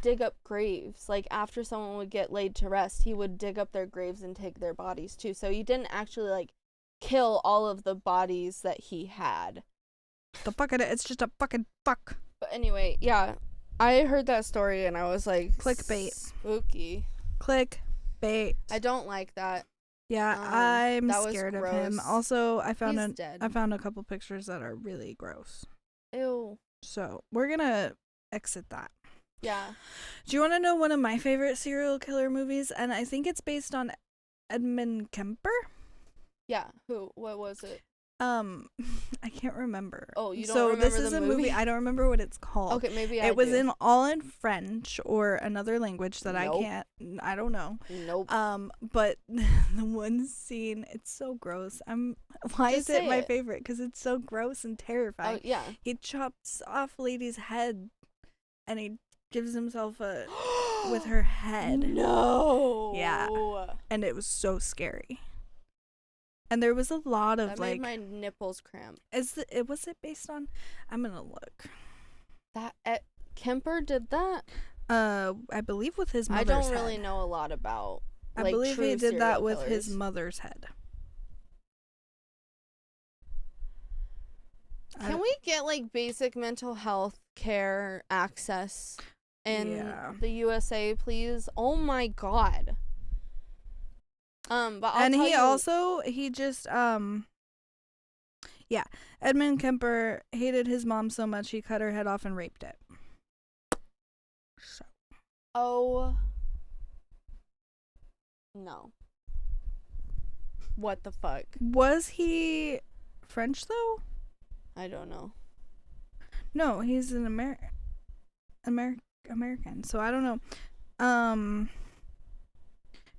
dig up graves. Like after someone would get laid to rest, he would dig up their graves and take their bodies too. So he didn't actually kill all of the bodies that he had. The fuck it, it's just a fucking fuck. But anyway, yeah. I heard that story and I was like, clickbait. Spooky. Clickbait. I don't like that. Yeah, I'm that was scared of him. gross. Also, I found He's dead. I found a couple pictures that are really gross. Ew. So we're gonna exit that. Yeah. Do you want to know one of my favorite serial killer movies? And I think it's based on Edmund Kemper. Yeah. Who? What was it? I can't remember. Oh, you don't so remember this is the a movie? I don't remember what it's called. Okay, maybe it was do. all in French or another language that Nope. I don't know. Nope. But the one scene, it's so gross. Why Just is it say my it. favorite? Because it's so gross and terrifying. Oh, yeah. He chops off lady's head, and he gives himself a with her head. No. Yeah. And it was so scary. And there was a lot of that like made my nipples cramp. was it based on? I'm gonna look. That Kemper did that? I believe with his mother's I don't really head. know a lot about. I like, believe true he did that serial with his killers. mother's head. Can we get like basic mental health care access in the USA, please? Oh my god. But and he just Edmund Kemper hated his mom so much he cut her head off and raped it. So. Oh. No. What the fuck? Was he French though? I don't know. No, he's an American. So I don't know.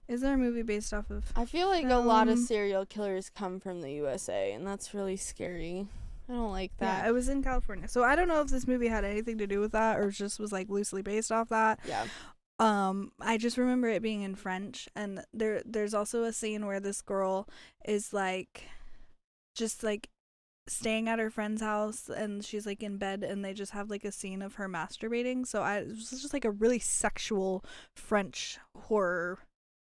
Is there a movie based off of? I feel like a lot of serial killers come from the USA, and that's really scary. I don't like that. Yeah, it was in California. So I don't know if this movie had anything to do with that or just was like loosely based off that. Yeah. I just remember it being in French, and there's also a scene where this girl is like just like staying at her friend's house, and she's like in bed, and they just have like a scene of her masturbating. So it was just like a really sexual French horror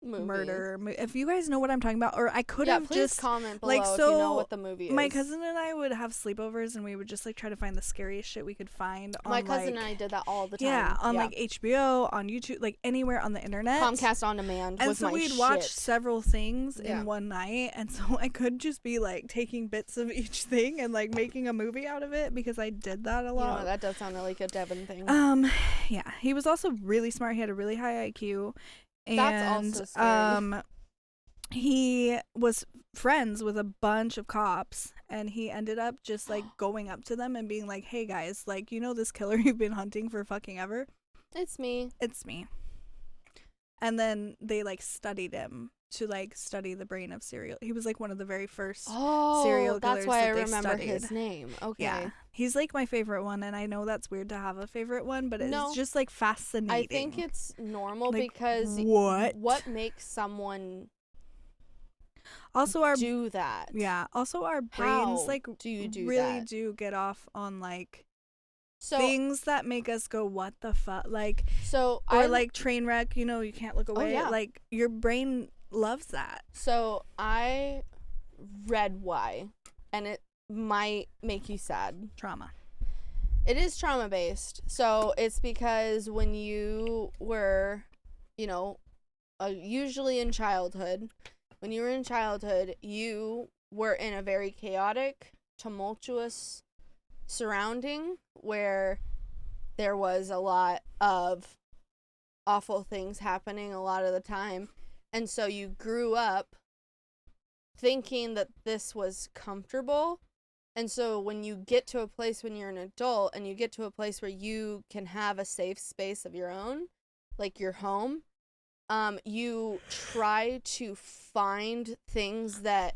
murder. If you guys know what I'm talking about, or I could have please just comment below like, if so you know what the movie is. my cousin and I would have sleepovers, and we would just like try to find the scariest shit we could find. My cousin and I did that all the time. Yeah, on like HBO, on YouTube, like anywhere on the internet. Comcast On Demand and was so my we'd shit. watch several things in one night, and so I could just be like taking bits of each thing and like making a movie out of it, because I did that a lot. You know, that does sound like a Devin thing. Yeah, he was also really smart. He had a really high IQ. And That's also scary. He was friends with a bunch of cops, and he ended up just like going up to them and being like, "Hey guys, like, you know this killer you've been hunting for fucking ever? It's me. It's me." And then they like studied him to like study the brain of serial. He was like one of the very first serial killers. That's why that I they remember studied. his name. Okay. Yeah, he's like my favorite one, and I know that's weird to have a favorite one, but it's just like fascinating. I think it's normal like, because what makes someone also do that? Yeah. Also, our brains How like do you do really that? do get off on like So things that make us go, "What the fuck?" Like, so or like train wreck. You know, you can't look away. yeah. Like your brain loves that. So I read why, and it might make you sad. Trauma. It is trauma based. So it's because when you were, you know, usually in childhood, when you were in childhood, you were in a very chaotic, tumultuous surrounding where there was a lot of awful things happening a lot of the time. And so you grew up thinking that this was comfortable. And so when you get to a place when you're an adult and you get to a place where you can have a safe space of your own, like your home, you try to find things that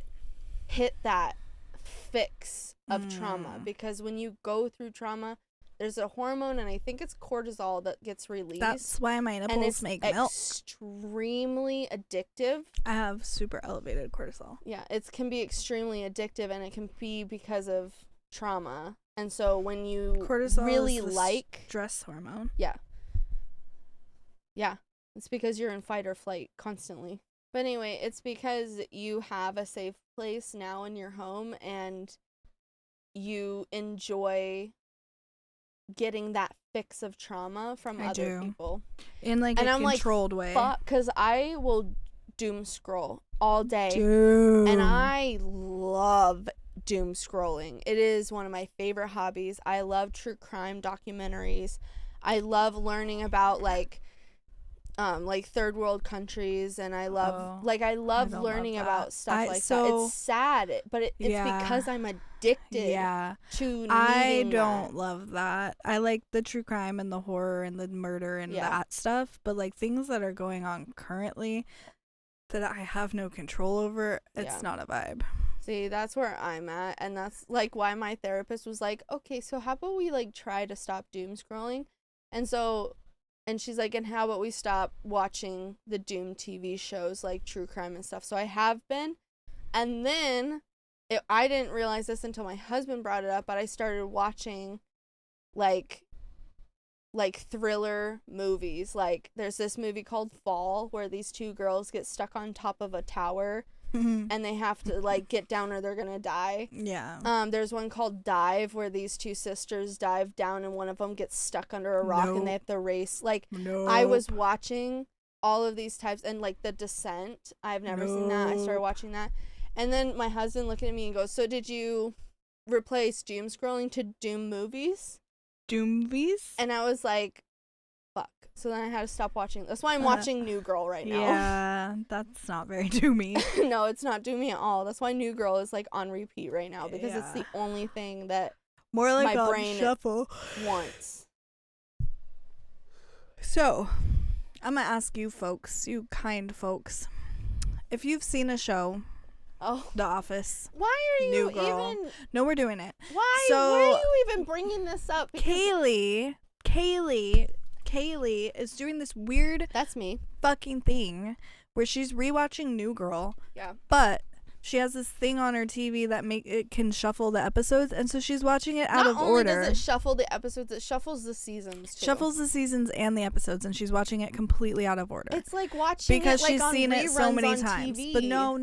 hit that fix of trauma. Because when you go through trauma, there's a hormone, and I think it's cortisol, that gets released. That's why my nipples make milk. Extremely addictive. I have super elevated cortisol. Yeah, it can be extremely addictive, and it can be because of trauma. And so when you Cortisol really is the like stress hormone. Yeah, it's because you're in fight or flight constantly. But anyway, it's because you have a safe place now in your home, and you enjoy getting that fix of trauma from other people in like a controlled way. Because I will doom scroll all day. Doom. And I love doom scrolling. It is one of my favorite hobbies. I love true crime documentaries. I love learning about like third world countries, and I love learning about stuff like that. It's sad, but it's because I'm addicted to needing I don't love that. I like the true crime and the horror and the murder and that stuff, but like things that are going on currently that I have no control over, it's not a vibe. See, that's where I'm at, and that's like why my therapist was like, okay, so how about we like try to stop doom scrolling? And she's like, and how about we stop watching the doom TV shows like true crime and stuff? So I have been, and then I didn't realize this until my husband brought it up, but I started watching like thriller movies. Like there's this movie called Fall where these two girls get stuck on top of a tower and they have to like get down or they're gonna die. There's one called Dive where these two sisters dive down and one of them gets stuck under a rock and they have to race. Like I was watching all of these types, and like The Descent, I've never seen that. I started watching that, and then my husband looked at me and goes, so did you replace doom scrolling to doom movies? Doomvies? And I was like, fuck. So then I had to stop watching. That's why I'm watching New Girl right now. Yeah, that's not very doomy. No, it's not doomy at all. That's why New Girl is like on repeat right now, because it's the only thing that more like my brain shuffle wants. So, I'm gonna ask you folks, you kind folks, if you've seen a show, The Office. Why are you New Girl. even? No, we're doing it. Why? So, why are you even bringing this up? Kaylee is doing this weird That's me. fucking thing where she's rewatching New Girl. Yeah. But she has this thing on her TV that it can shuffle the episodes, and so she's watching it out of order. Not only does it shuffle the episodes, it shuffles the seasons too. Shuffles the seasons and the episodes, and she's watching it completely out of order. It's like watching because it like she's on seen it so many on times. TV. But no.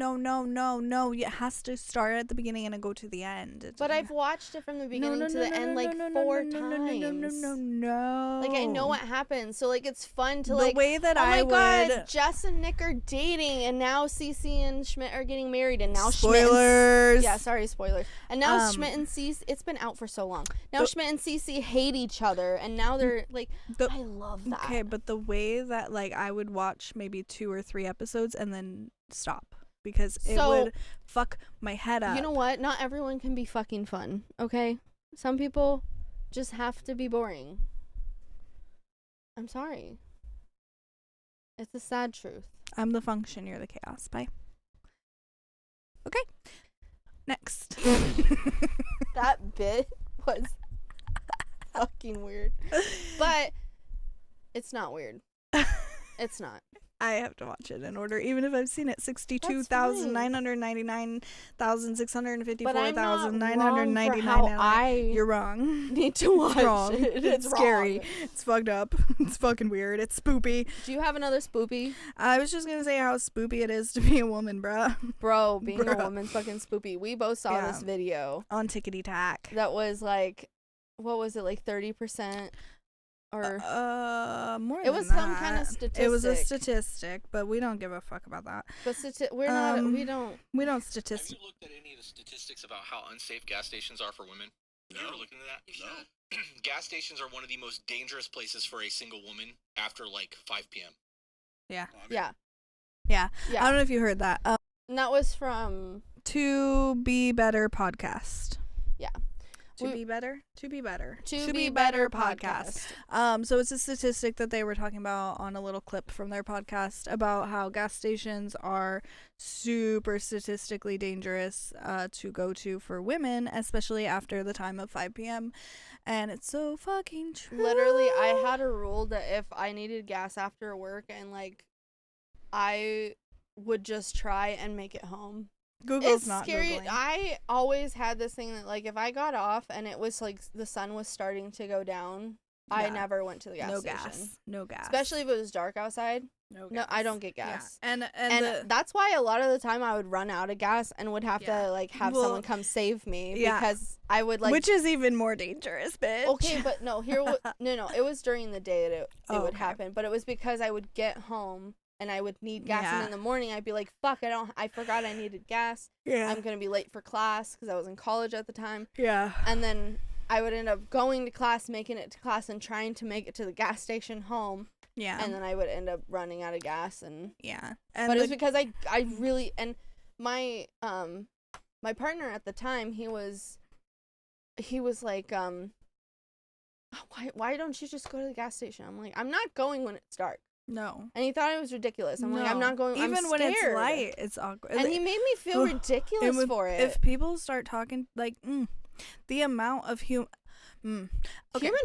It has to start at the beginning and go to the end. But I've watched it from the beginning to the end like 4 times. No. Like I know what happens, so like it's fun to the way that God, Jess and Nick are dating, and now Cece and Schmidt are getting married, and now spoilers. Spoilers. And now Schmidt and Cece, it's been out for so long. Now Schmidt and Cece hate each other, and now they're like, I love that. Okay, but the way that like I would watch maybe 2 or 3 episodes and then stop because it would fuck my head up. You know what? Not everyone can be fucking fun, okay? Some people just have to be boring. I'm sorry. It's a sad truth. I'm the function, you're the chaos. Bye. Okay. Next. That bit was fucking weird. But it's not weird. It's not. I have to watch it in order, even if I've seen it 62,999,654,999. You're wrong. Need to watch it. It's scary. It's fucked up. It's fucking weird. It's spoopy. Do you have another spoopy? I was just gonna say how spoopy it is to be a woman, bruh. Bro, being a woman's fucking spoopy. We both saw this video on Tickety Tack. That was like, what was it, like 30%? Or more it was than some that. Kind of statistic. It was a statistic, but we don't give a fuck about that. But we don't statistic. Have you looked at any of the statistics about how unsafe gas stations are for women? No. You ever looked into that? No. Gas stations are one of the most dangerous places for a single woman after like 5 p.m. Yeah. Yeah. I don't know if you heard that. And that was from To Be Better podcast. Yeah. To Be Better podcast. So it's a statistic that they were talking about on a little clip from their podcast about how gas stations are super statistically dangerous to go to for women, especially after the time of 5 p.m. And it's so fucking true. Literally, I had a rule that if I needed gas after work and like I would just try and make it home. Google's it's not scary. Googling. I always had this thing that like if I got off and it was like the sun was starting to go down, I never went to the gas station. No gas. Especially if it was dark outside. No, I don't get gas. Yeah. And that's why a lot of the time I would run out of gas and would have to like have someone come save me because I would like, which is even more dangerous, bitch. Okay, but no, it was during the day that it would happen, but it was because I would get home and I would need gas, Yeah. and in the morning I'd be like, fuck, I forgot I needed gas. Yeah. I'm gonna be late for class because I was in college at the time. Yeah. And then I would end up going to class, making it to class, and trying to make it to the gas station home. Yeah. And then I would end up running out of gas, and yeah. And but it's because I really, and my my partner at the time, he was like, why don't you just go to the gas station? I'm like, I'm not going when it's dark. No. And he thought it was ridiculous. I'm like, I'm not going. Even I'm when it's scared. light, it's awkward. And he made me feel ridiculous for it. If people start talking, like, the amount of human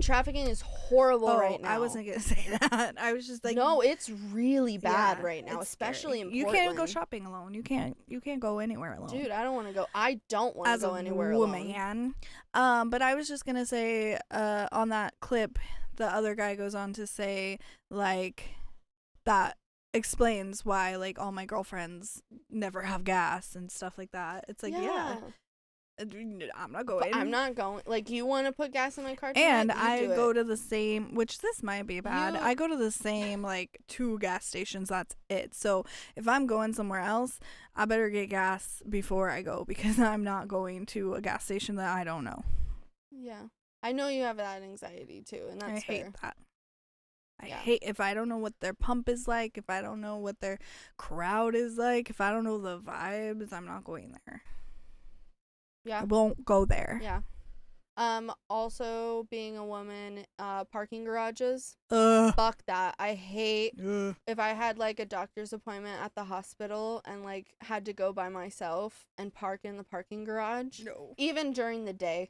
trafficking is horrible right now. I wasn't gonna say that. I was just like, no, it's really bad right now, especially scary. in You Portland. can't go shopping alone. You can't go anywhere alone. Dude, I don't want to go. I don't want to go anywhere alone. But I was just gonna say, on that clip, the other guy goes on to say, like, that explains why, like, all my girlfriends never have gas and stuff like that. It's like, yeah. I'm not going. But I'm not going. Like, you want to put gas in my car tonight? And I go to the same, which this might be bad. You- I go to the same, like, 2 gas stations. That's it. So if I'm going somewhere else, I better get gas before I go, because I'm not going to a gas station that I don't know. Yeah. I know you have that anxiety too, and that's fair. I hate that. I hate if I don't know what their pump is like, if I don't know what their crowd is like, if I don't know the vibes, I'm not going there. Yeah. I won't go there. Yeah. Also, being a woman, parking garages. Fuck that. I hate if I had, like, a doctor's appointment at the hospital and, like, had to go by myself and park in the parking garage. No. Even during the day.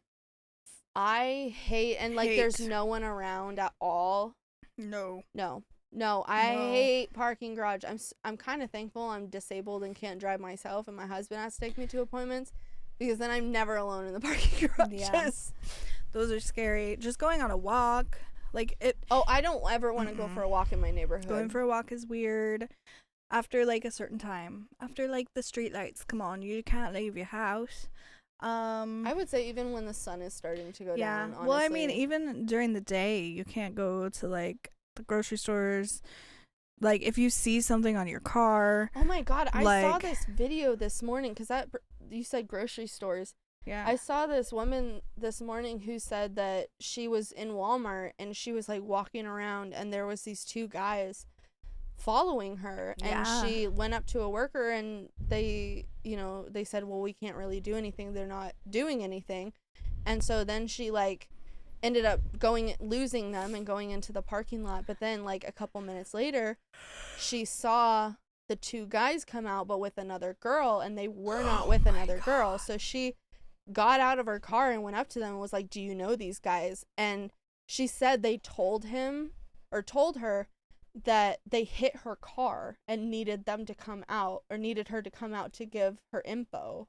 I hate, and, like, there's no one around at all. No. I hate parking garage. I'm kind of thankful I'm disabled and can't drive myself, and my husband has to take me to appointments, because then I'm never alone in the parking garages. Yeah. Those are scary. Just going on a walk, like, it. Oh, I don't ever want to go for a walk in my neighborhood. Going for a walk is weird. After, like, a certain time, after, like, the street lights come on, you can't leave your house. I would say even when the sun is starting to go down. Honestly. Well, I mean, even during the day, you can't go to, like, the grocery stores. Like, if you see something on your car. Oh my God, I saw this video this morning, because you said grocery stores. Yeah. I saw this woman this morning who said that she was in Walmart and she was, like, walking around, and there was these 2 guys following her, and she went up to a worker, and they said, well, we can't really do anything, they're not doing anything. And so then she, like, ended up losing them and going into the parking lot. But then, like, a couple minutes later, she saw the 2 guys come out, but with another girl, and they were not with another girl. So she got out of her car and went up to them and was like, do you know these guys? And she said they told her that they hit her car and needed her to come out to give her info.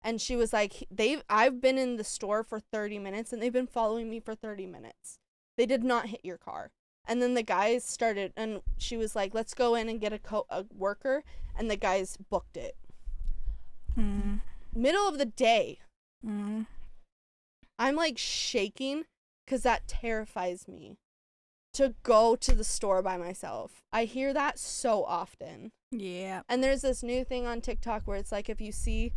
And she was like, I've been in the store for 30 minutes and they've been following me for 30 minutes. They did not hit your car. And then the guys started, and she was like, let's go in and get a worker. And the guys booked it. Middle of the day. I'm, like, shaking because that terrifies me. To go to the store by myself. I hear that so often. Yeah. And there's this new thing on TikTok where it's like, if you see,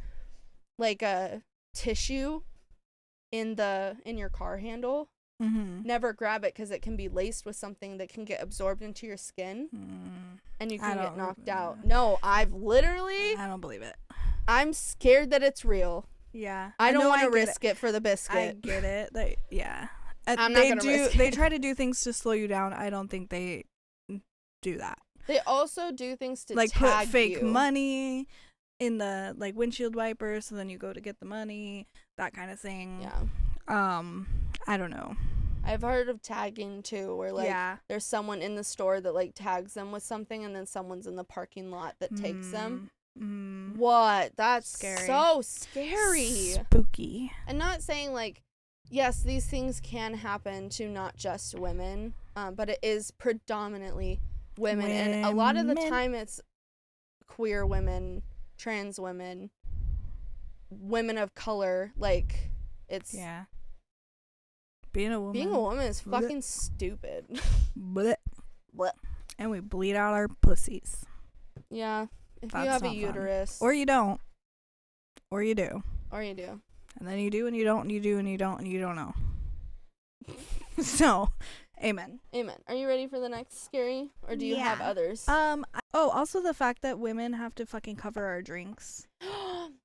like, a tissue in your car handle, never grab it, because it can be laced with something that can get absorbed into your skin, and you can get knocked out. No, I don't believe it. I'm scared that it's real. Yeah. I don't want to risk it for the biscuit. I get it. Yeah. I'm not gonna risk it. They try to do things to slow you down. I don't think they do that. They also do things to, like, tag put fake you. money in the, like, windshield wiper, so then you go to get the money, that kind of thing. Yeah. I don't know. I've heard of tagging too, where, like, there's someone in the store that, like, tags them with something, and then someone's in the parking lot that takes them. What? That's scary. So scary. Spooky. And not saying, like, yes, these things can happen to not just women, but it is predominantly women. And a lot of the time it's queer women, trans women, women of color. Like, it's... Yeah. Being a woman is fucking stupid. Blech. Blech. And we bleed out our pussies. Yeah. If That's you have a not fun. uterus. Or you don't. Or you do. Or you do. And then you do and you don't and you do and you don't and you don't know. So, amen. Amen. Are you ready for the next scary? Or do you have others? Also the fact that women have to fucking cover our drinks.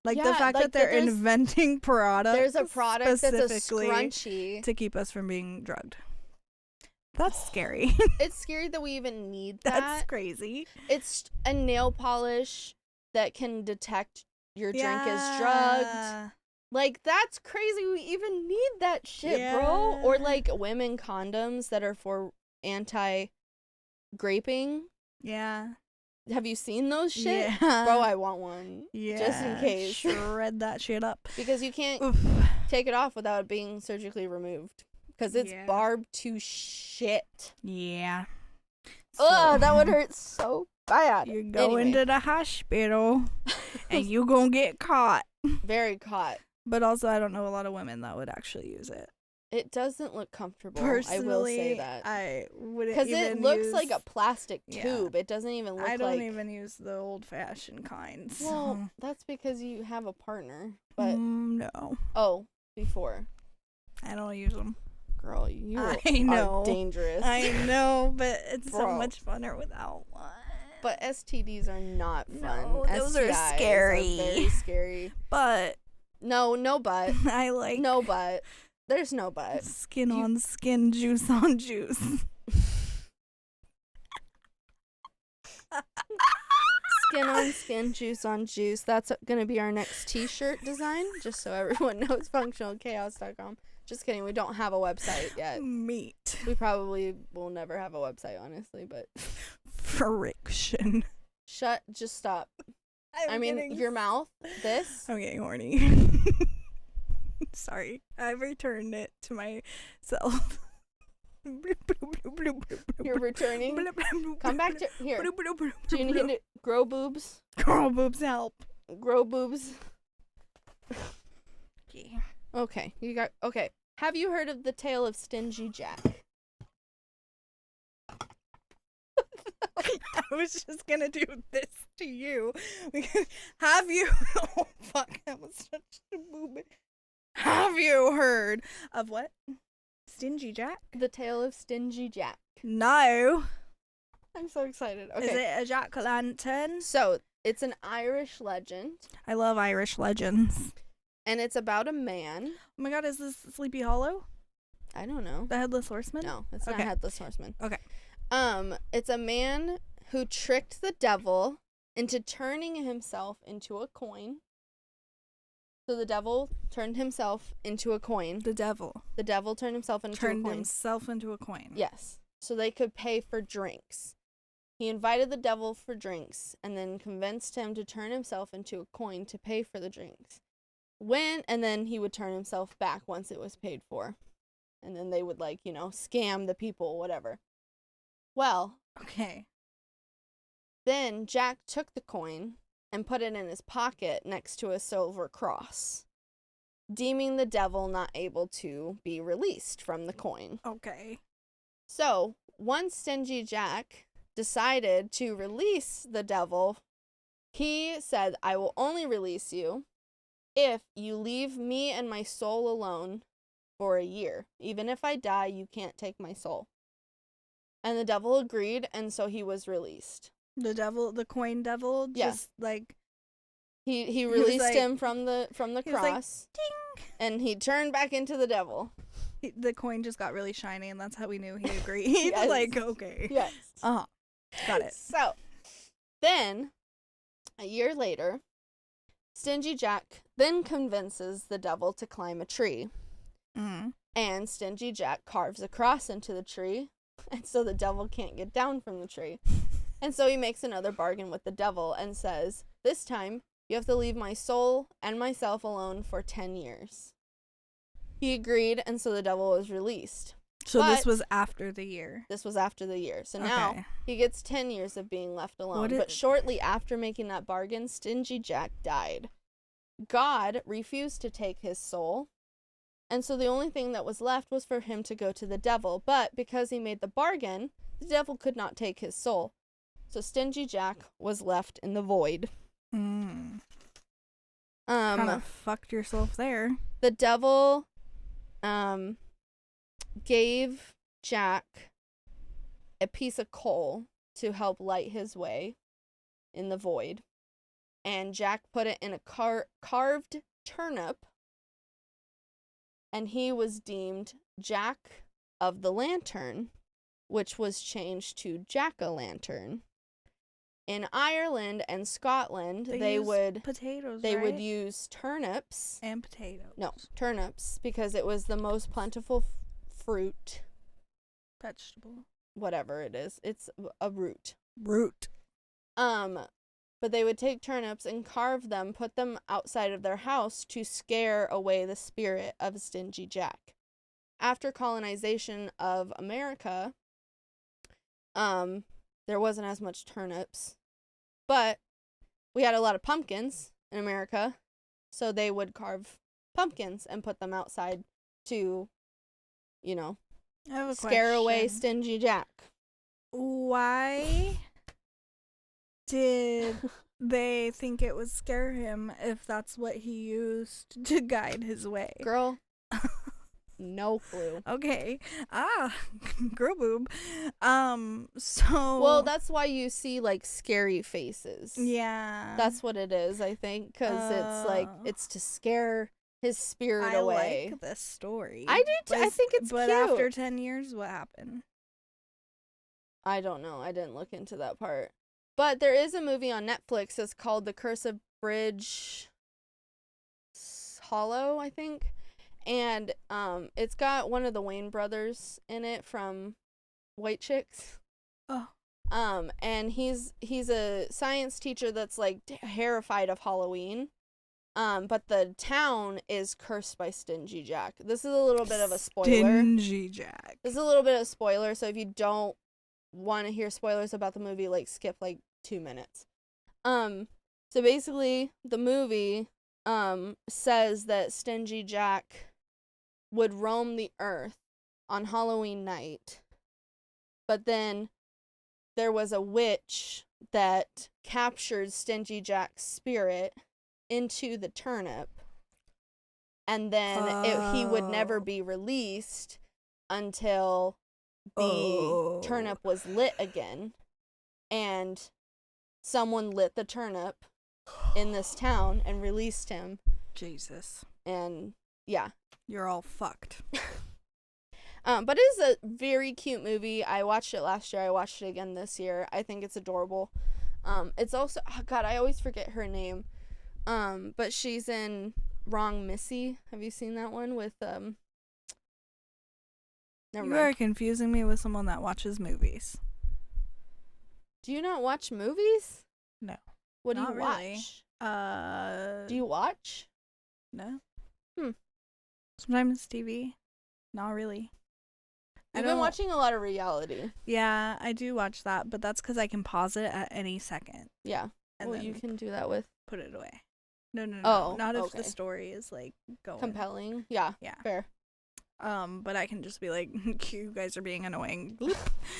Like Yeah, the fact like that they're there's- inventing products. There's a product that's a specifically scrunchie. to keep us from being drugged. That's scary. It's scary that we even need that. That's crazy. It's a nail polish that can detect your drink is drugged. Like, that's crazy. We even need that shit, bro. Or, like, women condoms that are for anti-graping. Yeah. Have you seen those shit? Yeah. Bro, I want one. Yeah. Just in case. Shred that shit up. Because you can't Oof. take it off without it being surgically removed. Because it's Yeah. barbed to shit. Yeah. Ugh, that would hurt so bad. You go Anyway. into the hospital and you gonna get caught. Very caught. But also, I don't know a lot of women that would actually use it. It doesn't look comfortable. Personally, I will say that. I wouldn't Because even it looks use, like a plastic Yeah. tube. It doesn't even look I like... don't even use the old-fashioned kind. So. Well, that's because you have a partner. But, no. oh, before. I don't use them. Girl, you I know. are dangerous. I know, but it's so Bro. much funner without one. But STDs are not fun. No, those are STIs scary. Very scary. But No but. I like No but. There's no but. skin on skin, juice on juice. Skin on skin, juice on juice. That's going to be our next t-shirt design. Just so everyone knows, functionalchaos.com. Just kidding. We don't have a website yet. Meat. We probably will never have a website, honestly, but Friction. just stop. I mean, your mouth, this. I'm getting horny. Sorry. I've returned it to myself. You're returning. Come back to here. Do you need to grow boobs? Girl boobs help. Grow boobs. Okay. Okay, okay. Have you heard of the tale of Stingy Jack? I was just gonna do this to you. Have you? Oh fuck! That was such a movement. Have you heard of what? Stingy Jack? The tale of Stingy Jack. No. I'm so excited. Okay. Is it a jack-o'-lantern? So, it's an Irish legend, I love Irish legends. and it's about a man. Oh my god, is this Sleepy Hollow? I don't know. The Headless Horseman? No, it's not Okay. Headless Horseman. Okay. It's a man who tricked the devil into turning himself into a coin. So the devil turned himself into a coin. The devil. The devil turned himself into a Turned coin. himself into a coin. Yes. So they could pay for drinks. He invited the devil for drinks and then convinced him to turn himself into a coin to pay for the drinks. And then he would turn himself back once it was paid for. And then they would, scam the people, whatever. Well, Okay. then Jack took the coin and put it in his pocket next to a silver cross, deeming the devil not able to be released from the coin. Okay. So, once Stingy Jack decided to release the devil, he said, "I will only release you if you leave me and my soul alone for a year. Even if I die, you can't take my soul." And the devil agreed, and so he was released. The coin devil, Yeah. just like He was released like- him from the he was like, cross, ding. and he turned back into the devil. The coin just got really shiny, and that's how we knew he agreed. Yes. Like, okay. Yes. Uh-huh. Got it. So, then, a year later, Stingy Jack then convinces the devil to climb a tree. Mm. And Stingy Jack carves a cross into the tree, and so the devil can't get down from the tree. And so he makes another bargain with the devil and says, "This time, you have to leave my soul and myself alone for 10 years. He agreed, and so the devil was released. So this But- was after the year. This was after the year. So now Okay. he gets 10 years of being left alone. What But shortly after making that bargain, Stingy Jack died. God refused to take his soul, And so the only thing that was left was for him to go to the devil. But because he made the bargain, the devil could not take his soul. So Stingy Jack was left in the void. Kind of fucked yourself there. The devil gave Jack a piece of coal to help light his way in the void. And Jack put it in a carved turnip. And he was deemed Jack of the Lantern, which was changed to Jack-o'-lantern. In Ireland and Scotland, they would potatoes. They would use turnips and potatoes. No, turnips, because it was the most plentiful fruit. Vegetable. Whatever it is, it's a root. But they would take turnips and carve them, put them outside of their house to scare away the spirit of Stingy Jack. After colonization of America, there wasn't as much turnips, but we had a lot of pumpkins in America, so they would carve pumpkins and put them outside to, scare away Stingy Jack. Why did they think it would scare him if that's what he used to guide his way? Girl, no clue. Okay. Girl boob. So. Well, that's why you see, like, scary faces. Yeah. That's what it is, I think, because it's, like, it's to scare his spirit away. I like this story. I do, I think it's but cute. But after 10 years, what happened? I don't know. I didn't look into that part. But there is a movie on Netflix that's called The Curse of Bridge Hollow, I think. And it's got one of the Wayne brothers in it from White Chicks. Oh. And he's a science teacher that's, like, terrified of Halloween. But the town is cursed by Stingy Jack. This is a little bit of a spoiler. Stingy Jack. This is a little bit of a spoiler, so if you don't want to hear spoilers about the movie, like, skip, like, 2 minutes. So basically, the movie says that Stingy Jack would roam the earth on Halloween night, but then there was a witch that captured Stingy Jack's spirit into the turnip, and then he would never be released until the turnip was lit again, and someone lit the turnip in this town and released him. Jesus. And yeah. You're all fucked. But it is a very cute movie. I watched it last year. I watched it again this year. I think it's adorable. It's also, oh God, I always forget her name. But she's in Wrong Missy. Have you seen that one with, never You mind. are confusing me with someone that watches movies. Do you not watch movies? No. What do Not you really. watch? Do you watch? No. Sometimes TV. Not really. I've been watching a lot of reality. Yeah, I do watch that, but that's because I can pause it at any second. Yeah. And well, then you can do that with put it away. No. Oh, not if okay. the story is like going compelling. Yeah. Yeah. Fair. But I can just be like, you guys are being annoying. You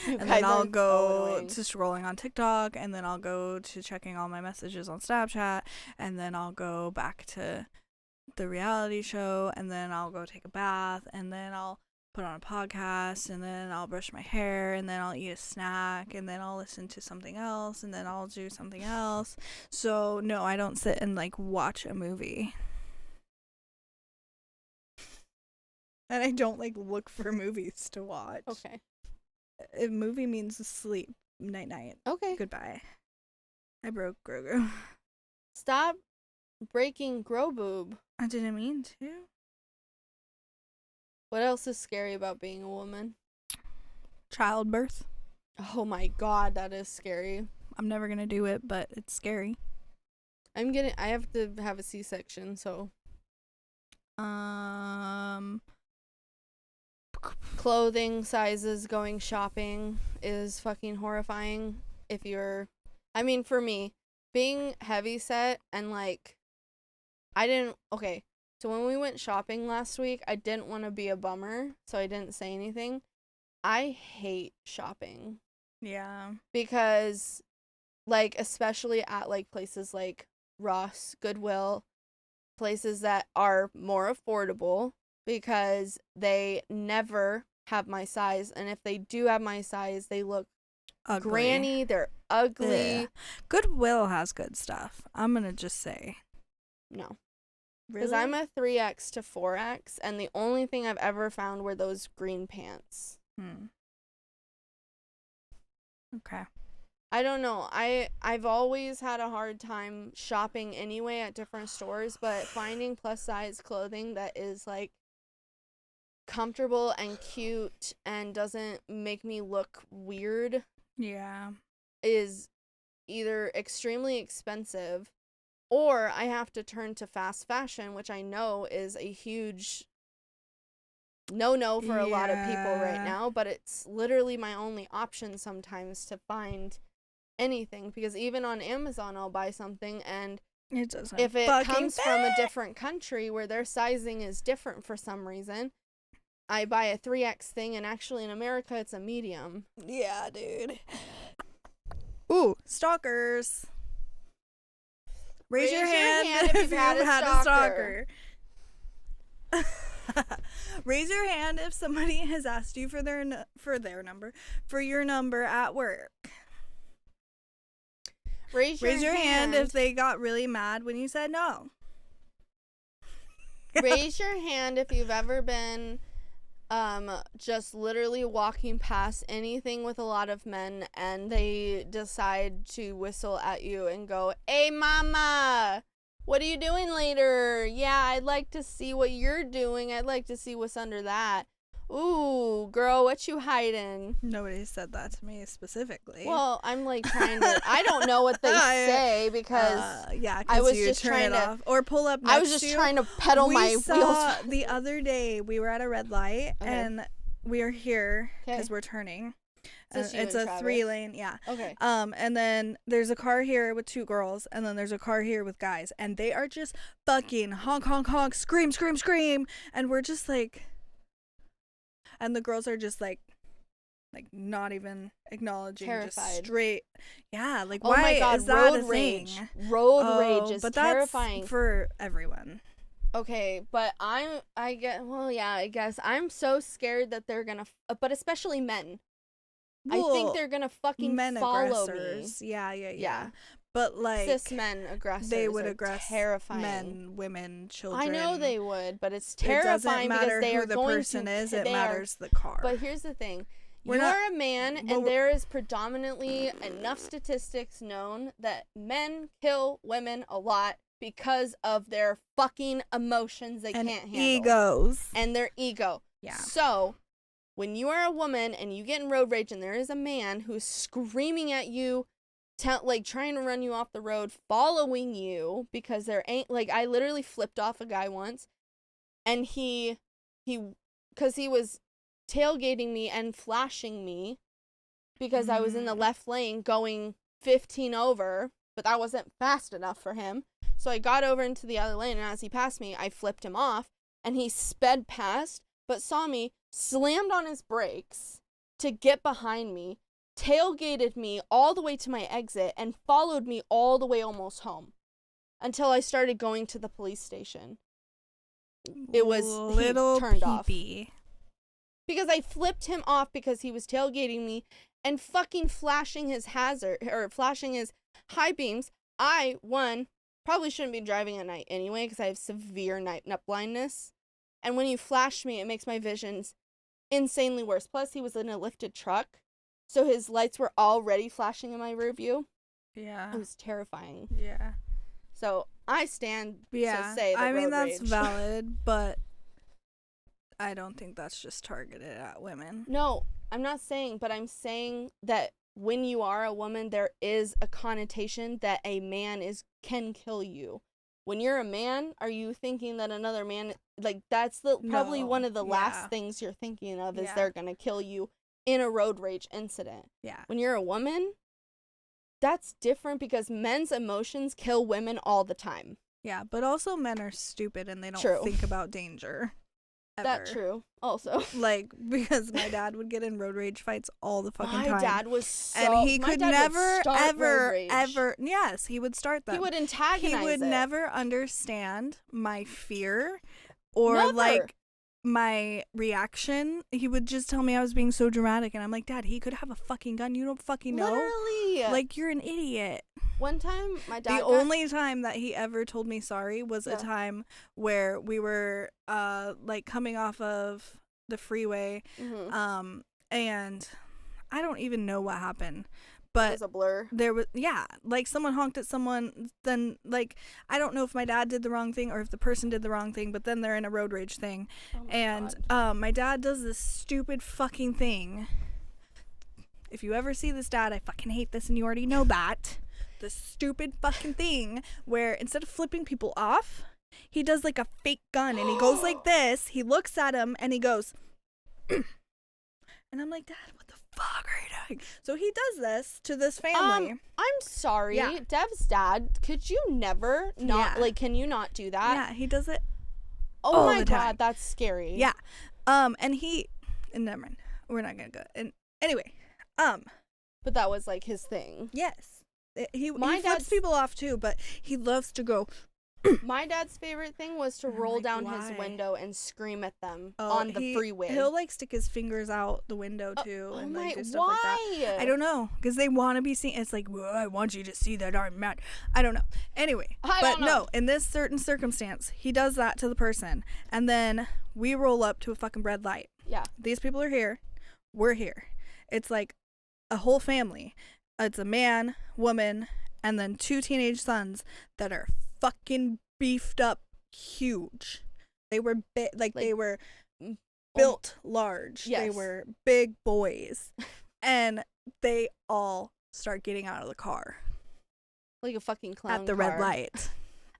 And guys then are I'll so go annoying. to scrolling on TikTok, and then I'll go to checking all my messages on Snapchat, and then I'll go back to the reality show, and then I'll go take a bath, and then I'll put on a podcast, and then I'll brush my hair, and then I'll eat a snack, and then I'll listen to something else, and then I'll do something else. So no, I don't sit and like watch a movie. And I don't like look for movies to watch. Okay. A movie means sleep. Night night. Okay. Goodbye. I broke Grogu. Stop breaking Groboob. I didn't mean to. What else is scary about being a woman? Childbirth. Oh my God, that is scary. I'm never gonna do it, but it's scary. I have to have a C-section, so. Clothing sizes, going shopping is fucking horrifying. For me, being heavy set and like, okay, So when we went shopping last week, I didn't want to be a bummer, so I didn't say anything. I hate shopping. Yeah. Because, like, especially at, like, places like Ross, Goodwill, places that are more affordable, because they never have my size, and if they do have my size, they look Ugly. granny, they're ugly. Yeah. Goodwill has good stuff. I'm gonna just say. No. Really? Because I'm a 3X to 4X, and the only thing I've ever found were those green pants. Okay. I don't know. I've always had a hard time shopping anyway at different stores, but finding plus size clothing that is, like, comfortable and cute and doesn't make me look weird Yeah. is either extremely expensive, or I have to turn to fast fashion, which I know is a huge no for a lot of people right now, but it's literally my only option sometimes to find anything, because even on Amazon I'll buy something, and It doesn't. if it comes fit. from a different country where their sizing is different for some reason, I buy a 3X thing, and actually in America it's a medium. Yeah, dude. Ooh, stalkers. Raise your hand if you've had a stalker. Raise your hand if somebody has asked you for your number at work. Raise your hand if they got really mad when you said no. Raise your hand if you've ever been just literally walking past anything with a lot of men, and they decide to whistle at you and go, "Hey mama, what are you doing later? Yeah, I'd like to see what you're doing. I'd like to see what's under that. Ooh, girl, what you hiding?" Nobody said that to me specifically. Well, I'm like trying to, I don't know what they say, because I was just trying to off or pull up next I was just trying to pedal my wheels. The other day we were at a red light, and we are here because we're turning. It's a 3-lane, yeah. Okay. And then there's a car here with 2 girls, and then there's a car here with guys, and they are just fucking honk, honk, honk, scream, scream, scream, and we're just like, and the girls are just like not even acknowledging, terrified. Just straight, yeah. Like, oh why my God, is that road a rage? thing? Road rage is but terrifying that's for everyone. Okay, but I guess I'm so scared that they're gonna, but especially men. Well, I think they're gonna fucking men follow aggressors. me. Yeah. But like cis men aggressors, they would are aggress terrifying. men, women, children. I know they would, but it's terrifying because they are the going person to. It matters the car. But here's the thing: you're a man, and there is predominantly enough statistics known that men kill women a lot because of their fucking emotions they can't handle. Egos. And their ego. Yeah. So, when you are a woman and you get in road rage and there is a man who's screaming at you, trying to run you off the road, following you, because there ain't, like, I literally flipped off a guy once, and because he was tailgating me and flashing me because I was in the left lane going 15 over, but that wasn't fast enough for him. So I got over into the other lane, and as he passed me, I flipped him off, and he sped past, but saw me, slammed on his brakes to get behind me, tailgated me all the way to my exit, and followed me all the way almost home until I started going to the police station. It was little turned peepee. off. Because I flipped him off because he was tailgating me and fucking flashing his flashing his high beams. I, probably shouldn't be driving at night anyway because I have severe night blindness. And when you flash me, it makes my visions insanely worse. Plus, he was in a lifted truck, so his lights were already flashing in my rear view. Yeah. It was terrifying. Yeah. So, I stand to say that road that's rage. valid, but I don't think that's just targeted at women. No, I'm not saying, but I'm saying that when you are a woman, there is a connotation that a man can kill you. When you're a man, are you thinking that another man, like, that's probably one of the last things you're thinking of is they're gonna kill you in a road rage incident. Yeah. When you're a woman, that's different because men's emotions kill women all the time. Yeah, but also men are stupid and they don't True. think about danger. Ever. That true. Also, Like, because my dad would get in road rage fights all the fucking time. my dad was so. And he my could dad never, would start road rage. ever. Yes, he would start them. He would antagonize. He would it. never understand my fear or Never. like my reaction. He would just tell me I was being so dramatic, and I'm like, Dad, he could have a fucking gun. You don't fucking know. Literally. Like, you're an idiot. One time, my dad. The only time that he ever told me sorry was a Yeah. time where we were like coming off of the freeway, and I don't even know what happened, It but was a blur. there was like someone honked at someone. Then like I don't know if my dad did the wrong thing or if the person did the wrong thing, but then they're in a road rage thing, Oh my and God. my dad does this stupid fucking thing. If you ever see this, Dad, I fucking hate this, and you already know that. This stupid fucking thing where instead of flipping people off, he does like a fake gun, and he goes like this. He looks at him and he goes, and I'm like, Dad, what the fuck are you doing? So he does this to this family. I'm sorry, Yeah. Dev's dad. Could you never not Yeah. like? Can you not do that? Yeah, he does it. Oh all my the God, time. that's scary. Yeah. And never mind. We're not gonna go. And anyway, But that was like his thing. yes. He My flips dad's- people off too, but he loves to go. My dad's favorite thing was to I'm roll like, down why? his window and scream at them Oh, on the freeway. He'll like stick his fingers out the window too, oh and my, like do stuff like that. why? I don't know, because they want to be seen. It's like, well, I want you to see that I'm mad. I don't know. Anyway, I but don't know. no, in this certain circumstance, he does that to the person, and then we roll up to a fucking red light. Yeah. These people are here. We're here. It's like a whole family. It's a man, woman, and then 2 teenage sons that are fucking beefed up huge. They were they were built large. They Yes. were big boys. And they all start getting out of the car Like a fucking clown at the car. red light.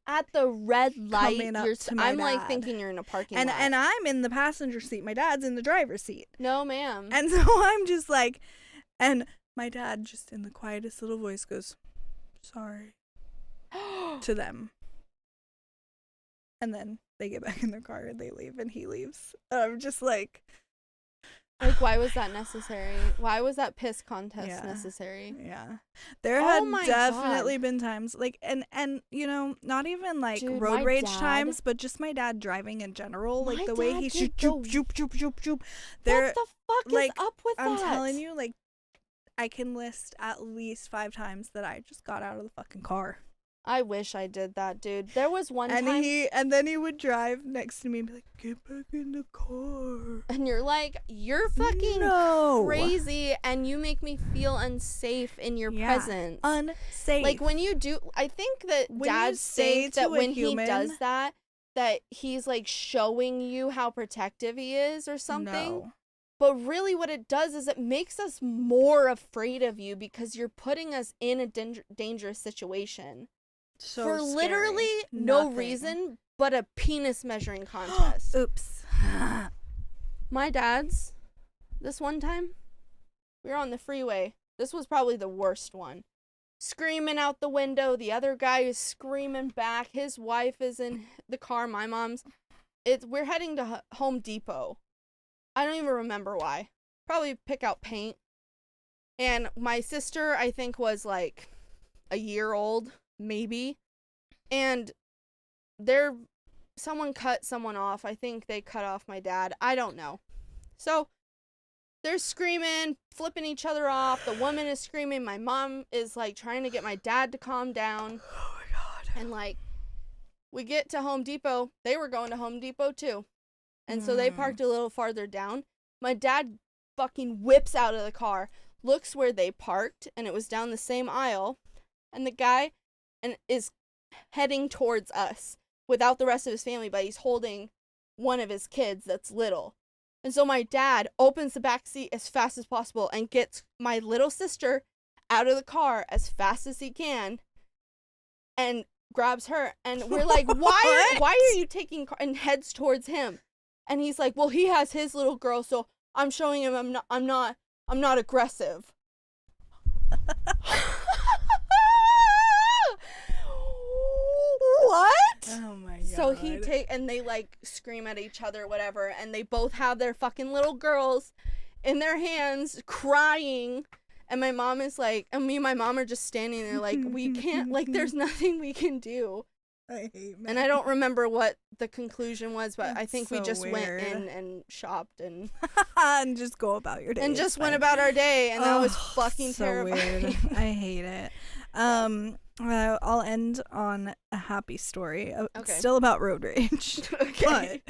At the red light, Coming up to my I'm like dad. thinking you're in a parking And lot. and I'm in the passenger seat. My dad's in the driver's seat. No, ma'am. And so I'm just like, and my dad just in the quietest little voice goes, sorry, to them. And then they get back in their car and they leave and he leaves. And I'm just like why was that necessary? Why was that piss contest Yeah. necessary? yeah. There Oh had my definitely God. been times like and you know, not even like Dude, road my rage dad- times, but just my dad driving in general, like My the way dad he did shoop the- shoop shoop shoop shoop. There What the fuck like, is up with I'm that? telling you, like I can list at least 5 times that I just got out of the fucking car. I wish I did that, dude. There was one And time, and then he would drive next to me and be like, "Get back in the car." and you're like, you're fucking No. crazy, and you make me feel unsafe in your Yeah. presence. Unsafe. Like when you do, I think that When you dads say think to that a when human- he does that he's like showing you how protective he is or something. No. But really what it does is it makes us more afraid of you because you're putting us in a dangerous situation. So for scary. literally no Nothing. reason but a penis measuring contest. Oops. My dad's, this one time, we were on the freeway. This was probably the worst one. Screaming out the window. The other guy is screaming back. His wife is in the car. My mom's. We're heading to Home Depot. I don't even remember why. Probably pick out paint. And my sister, I think, was like a year old, maybe. And someone cut someone off. I think they cut off my dad. I don't know. So they're screaming, flipping each other off. The woman is screaming. My mom is like trying to get my dad to calm down. Oh my God. And like, we get to Home Depot. They were going to Home Depot too. And so they parked a little farther down. My dad fucking whips out of the car, looks where they parked, and it was down the same aisle. And the guy is heading towards us without the rest of his family, but he's holding one of his kids that's little. And so my dad opens the back seat as fast as possible and gets my little sister out of the car as fast as he can and grabs her. And we're like, why are you taking and heads towards him? And he's like, well, he has his little girl, so I'm showing him I'm not aggressive. What? so and they like scream at each other, whatever, and they both have their fucking little girls in their hands crying, and my mom is like, and me and my mom are just standing there like, we can't, like, there's nothing we can do. I hate men. And I don't remember what the conclusion was, but I think we so just went weird. in and shopped and and just go about your day. and just went about our day, and that was fucking so terrifying. Weird. I hate it. I'll end on a happy story. Okay. Still about road rage. Okay.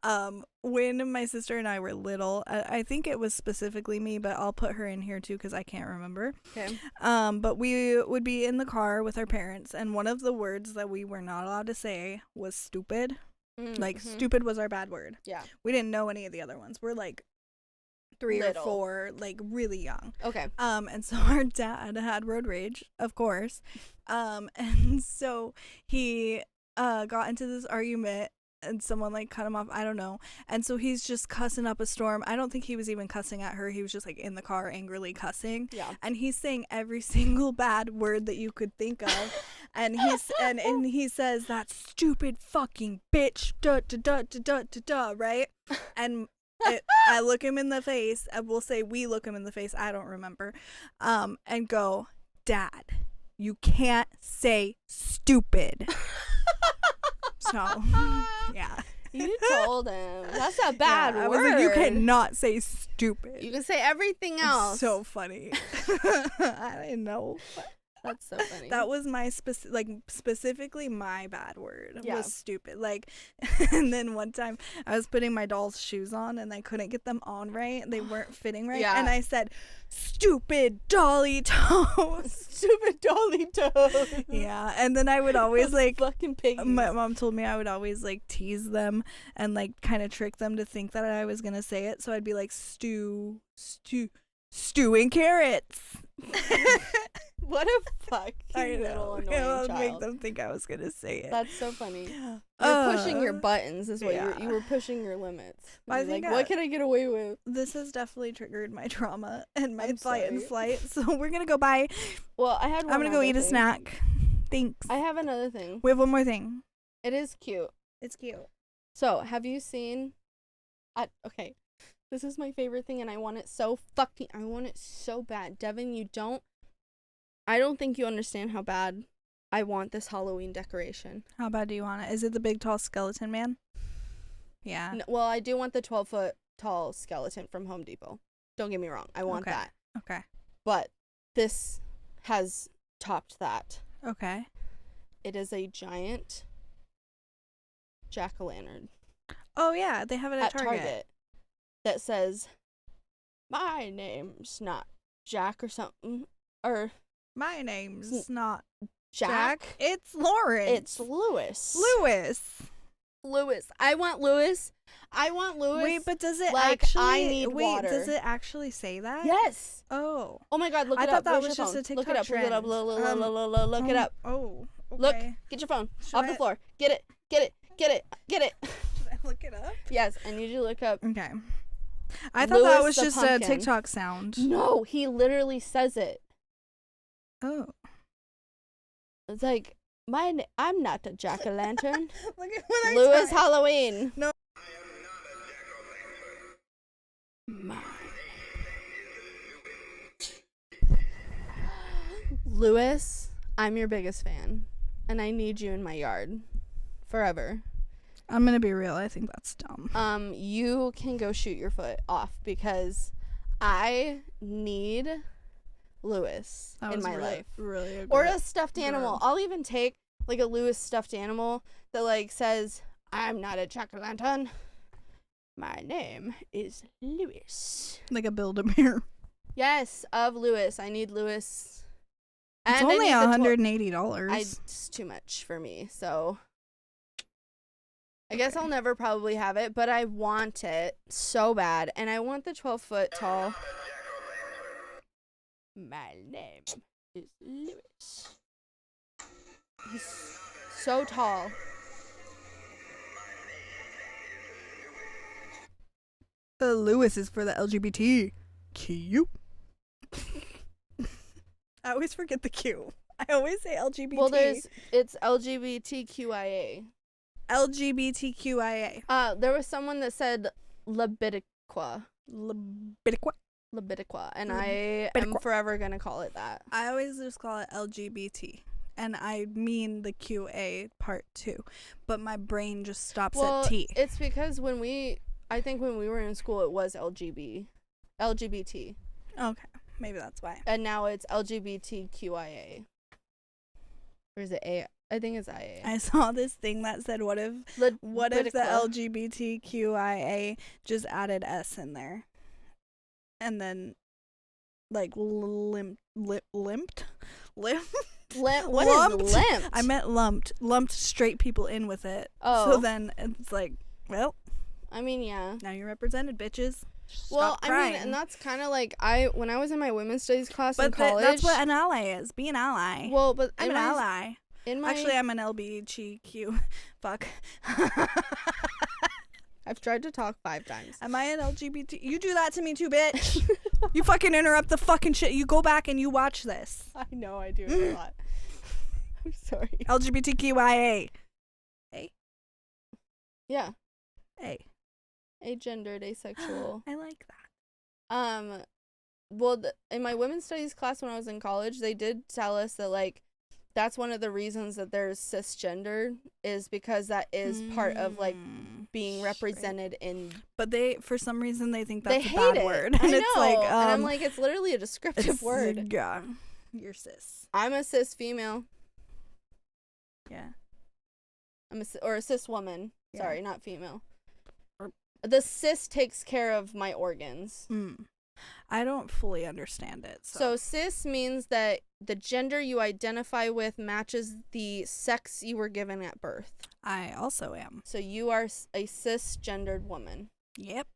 But when my sister and I were little, I think it was specifically me, but I'll put her in here too because I can't remember. Okay. But we would be in the car with our parents, and one of the words that we were not allowed to say was stupid. Mm-hmm. Like, stupid was our bad word. Yeah. We didn't know any of the other ones. We're like 3 Little. or 4, like really young. Okay. And so our dad had road rage, of course. And so he got into this argument and someone like cut him off, I don't know. And so he's just cussing up a storm. I don't think he was even cussing at her. He was just like in the car angrily cussing. Yeah. And he's saying every single bad word that you could think of. And he's and he says that stupid fucking bitch da da da da da da da, right? And I look him in the face. I will say we look him in the face. I don't remember. And go, Dad, you can't say stupid. So, yeah. You told him. That's a bad word. I was like, you cannot say stupid. You can say everything else. It's so funny. I didn't know. That's so funny. That was my specifically my bad word. Yeah. Was stupid. Like, and then one time I was putting my doll's shoes on and I couldn't get them on right. They weren't fitting right. Yeah. And I said, "Stupid dolly toes." Stupid dolly toes. Yeah. And then I would always like fucking piggies. My mom told me I would always like tease them and like kind of trick them to think that I was gonna say it. So I'd be like stewing carrots. What a fucking little annoying It'll child. make them think I was gonna say it. That's so funny. You're pushing your buttons is what yeah. you were pushing your limits. I You're think like, what can I get away with? This has definitely triggered my trauma and my I'm fight and sorry. flight. So we're gonna go buy. Well, I had one I'm gonna go other eat a thing. snack. Thanks. I have another thing. We have one more thing. It is cute. It's cute. So, have you seen... okay. This is my favorite thing, and I want it so bad. Devin, I don't think you understand how bad I want this Halloween decoration. How bad do you want it? Is it the big tall skeleton man? Yeah. No, well, I do want the 12-foot tall skeleton from Home Depot. Don't get me wrong. I want Okay. that. Okay. But this has topped that. Okay. It is a giant jack-o'-lantern Oh yeah, they have it at Target. that says, "My name's not Jack" or something, or My name's not Jack. Jack. It's Lauren. It's Lewis. Lewis. I want Lewis. Wait, but does it like, actually? I need wait, water. does it actually say that? Yes. Oh. Oh my God! Look I it thought up. that Where's was your just phone? a TikTok Look it up. trend. Look it up. Oh. Okay. Look. Get your phone Should off the floor. Get it. Get it. Should I look it up? Yes, I need you to look up. Okay. I thought that Lewis was the just pumpkin. a TikTok sound. No, he literally says it. Oh. It's like, I'm not a jack-o'-lantern. Look at what I Lewis typed. Halloween. No. Lewis, I'm your biggest fan, and I need you in my yard forever. I'm gonna be real. I think that's dumb. You can go shoot your foot off because I need Lewis That in was my really, life. really Or a stuffed animal. Gross. I'll even take like a Lewis stuffed animal that like says, "I'm not a jack-o'-lantern. My name is Lewis." like a Build-A-Bear. Yes, of Lewis. I need Lewis. It's And I only need the $180. it's too much for me, so I guess I'll never probably have it, but I want it so bad, and I want the 12-foot tall. My name is Lewis. He's so tall. The Lewis is for the LGBTQ. I always forget the Q. I always say LGBT. Well, it's LGBTQIA. LGBTQIA. There was someone that said Lebidiqua, and I am forever gonna call it that. I always just call it LGBT, and I mean the QA part too, but my brain just stops at T. It's because I think when we were in school, it was LGBT. Okay, maybe that's why. And now it's LGBTQIA. Or is it A? I think it's IA. I saw this thing that said, what if the LGBTQIA just added S in there? And then, like, limped? What Lumped? is limped? I meant lumped. Lumped straight people in with it. Oh. So then it's like, well. I mean, yeah. Now you're represented, bitches. Stop crying. I mean, and that's kind of like, when I was in my women's studies class in But college. that's what an ally is. Be an ally. Well, but I'm an ally. Actually, I'm an LBGQ. Fuck. I've tried to talk 5 times. Am I an LGBT? You do that to me too, bitch. You fucking interrupt the fucking shit. You go back and you watch this. I know I do it a lot. I'm sorry. LGBTQIA. A? Yeah. A. Agendered, asexual. I like that. Well, in my women's studies class when I was in college, they did tell us that, like, that's one of the reasons that there's cisgender is because that is part of, like, being represented in. But for some reason, they think that's a bad word. And it's like, and I'm like, it's literally a descriptive word. Yeah. You're cis. I'm a cis female. Yeah. Or a cis woman. Yeah. Sorry, not female. The cis takes care of my organs. I don't fully understand it. So cis means that the gender you identify with matches the sex you were given at birth. I also am. So you are a cisgendered woman. Yep.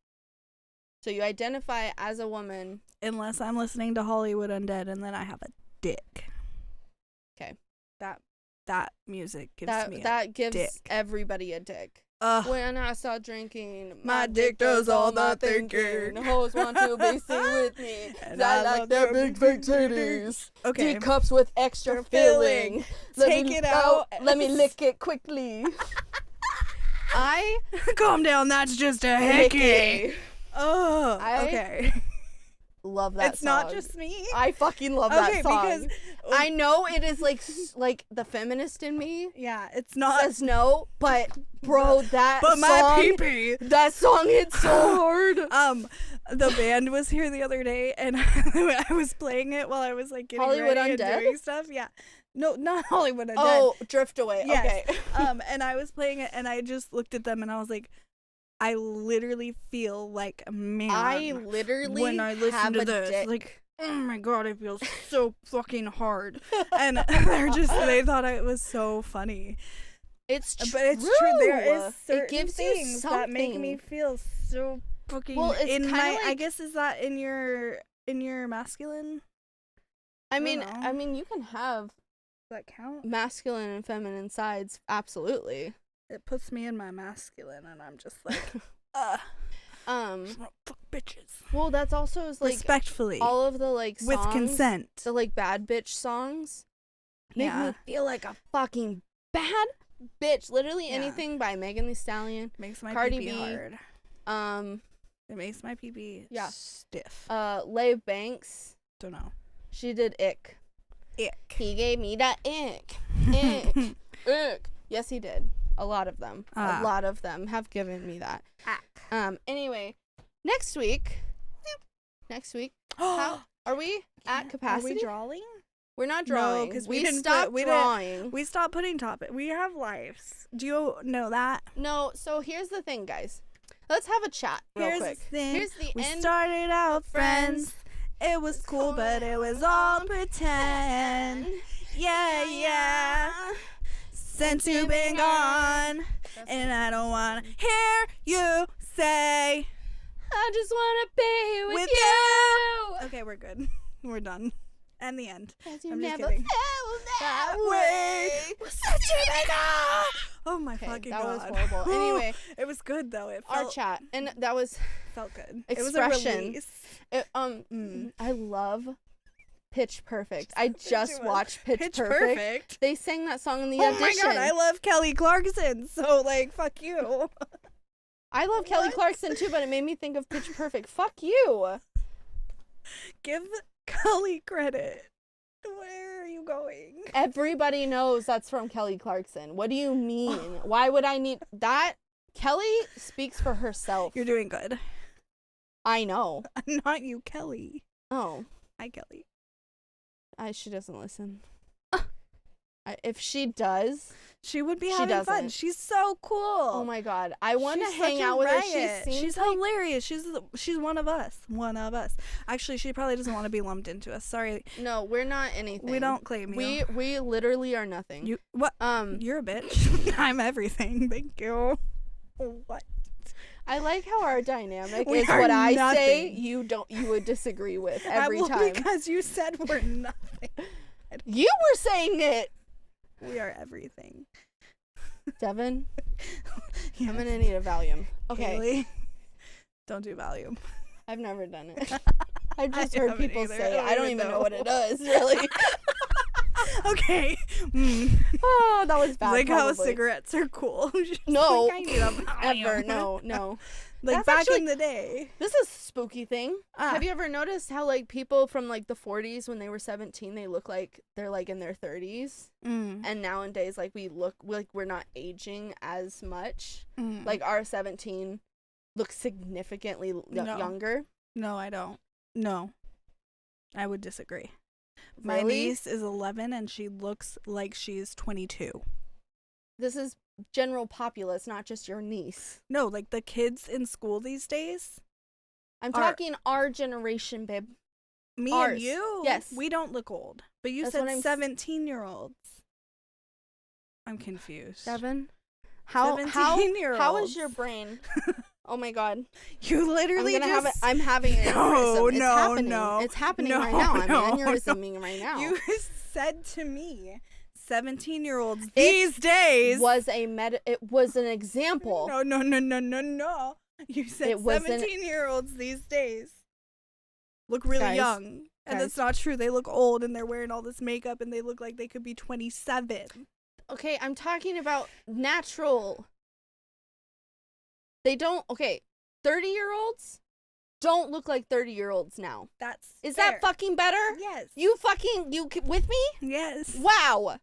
So you identify as a woman. Unless I'm listening to Hollywood Undead and then I have a dick. Okay. That music gives me that gives dick. Everybody a dick. When I start drinking, my dick does all the thinking. Hoes want to be seen with me. And I like their big fake titties. Okay. D-cups with extra filling. Take it out. Let me lick it quickly. Calm down, that's just a hickey. Oh, okay. Love that it's song. Not just me. I fucking love that song. Because I know it is like the feminist in me. Yeah, it's not. Says no, but bro, that but song, my pee-pee. That song hits so hard. The band was here the other day, and I was playing it while I was like getting Hollywood ready Undead? and doing stuff. Yeah, no, not Hollywood Undead. Oh, Drift Away. Yes. Okay. And I was playing it, and I just looked at them, and I was like, I literally feel like a man. I literally when I listen to this, dick. like, oh my god, it feels so fucking hard. And they thought it was so funny. It's true. But it's true. There is certain it gives things you that make me feel so fucking. Well, it's in my. like, I guess is that in your masculine? I mean, you can have. Does that count? Masculine and feminine sides, absolutely. It puts me in my masculine, and I'm just like, fuck bitches. Well, that's also like respectfully, all of the like songs, with consent. The like bad bitch songs make me feel like a fucking bad bitch. Literally anything by Megan Thee Stallion makes my Cardi pee-pee B hard. It makes my pee-pee stiff. Leigh Banks. Don't know. She did Ick. He gave me that ick. Ick. Ick. Yes, he did. A lot of them. A lot of them have given me that. Anyway, next week. How are we at capacity? Are we drawing? We're not drawing. because we stopped drawing. We stopped putting topic. We have lives. Do you know that? No. So here's the thing, guys. Let's have a chat real quick. Here's the we end. Started out friends. It was cool, but it was all pretend. Yeah. Since you've been gone, and I don't want to hear you say, I just want to be with you. Okay, we're good. We're done. And the end. I'm just never kidding. felt that way. Since you've been gone. Oh my fucking that god. was horrible. Anyway, it was good though. It our chat, and that was felt good. Expression. It was a release. I love Pitch Perfect. I just watched Pitch Perfect. Perfect. They sang that song in the Oh audition. my god, I love Kelly Clarkson. So like, fuck you. I love Kelly Clarkson too, but it made me think of Pitch Perfect. Fuck you. Give Kelly credit. Where are you going? Everybody knows that's from Kelly Clarkson. What do you mean? Why would I need that? Kelly speaks for herself. You're doing good. I know. Not you, Kelly. Oh. Hi, Kelly. She doesn't listen. If she does, she would be she having doesn't. fun. She's so cool. Oh my god, I want to She's hang such a out with her. riot. She's like... hilarious. She's one of us. One of us. Actually, she probably doesn't want to be lumped into us. Sorry. No, we're not anything. We don't claim you. We literally are nothing. You what? You're a bitch. I'm everything. Thank you. What? I like how our dynamic We is are what I nothing. say you would disagree with every time. Because you said we're nothing. You were saying it. We are everything. Devin, Yes. I'm gonna need a Valium. Okay. Kaylee, don't do Valium. I've never done it. I've just I heard haven't people either. say it. I don't even know what it does, really. Okay. Oh, that was bad. Like how probably. cigarettes are cool. Just No. like, I need a Valium. Ever. No. Like That's back actually- in the day. This is a spooky thing. Ah. Have you ever noticed how like people from like the 40s when they were 17, they look like they're like in their 30s? And nowadays like we look like we're not aging as much. Like our 17 looks significantly younger. No, I don't. No. I would disagree. My Really? niece is 11 and she looks like she's 22. This is general populace, not just your niece. No, like the kids in school these days. I'm talking our generation, babe. Me Ours. and you? Yes. We don't look old. But you That's what said I'm 17-year-olds. I'm confused. Devin, how 17-year-olds. is your brain? Oh my god. You literally I'm having an No, aneurysm. It's no, happening. no. It's happening No, right now. I'm no, aneurysming right now. You said to me, 17-year-olds these days. It was an example. No. You said It wasn't- 17-year-olds these days look really Guys, young. And that's not true. They look old and they're wearing all this makeup and they look like they could be 27. Okay, I'm talking about natural. They don't. Okay, 30-year-olds don't look like 30-year-olds now. Is fair. that fucking better? Yes. You with me? Yes. Wow.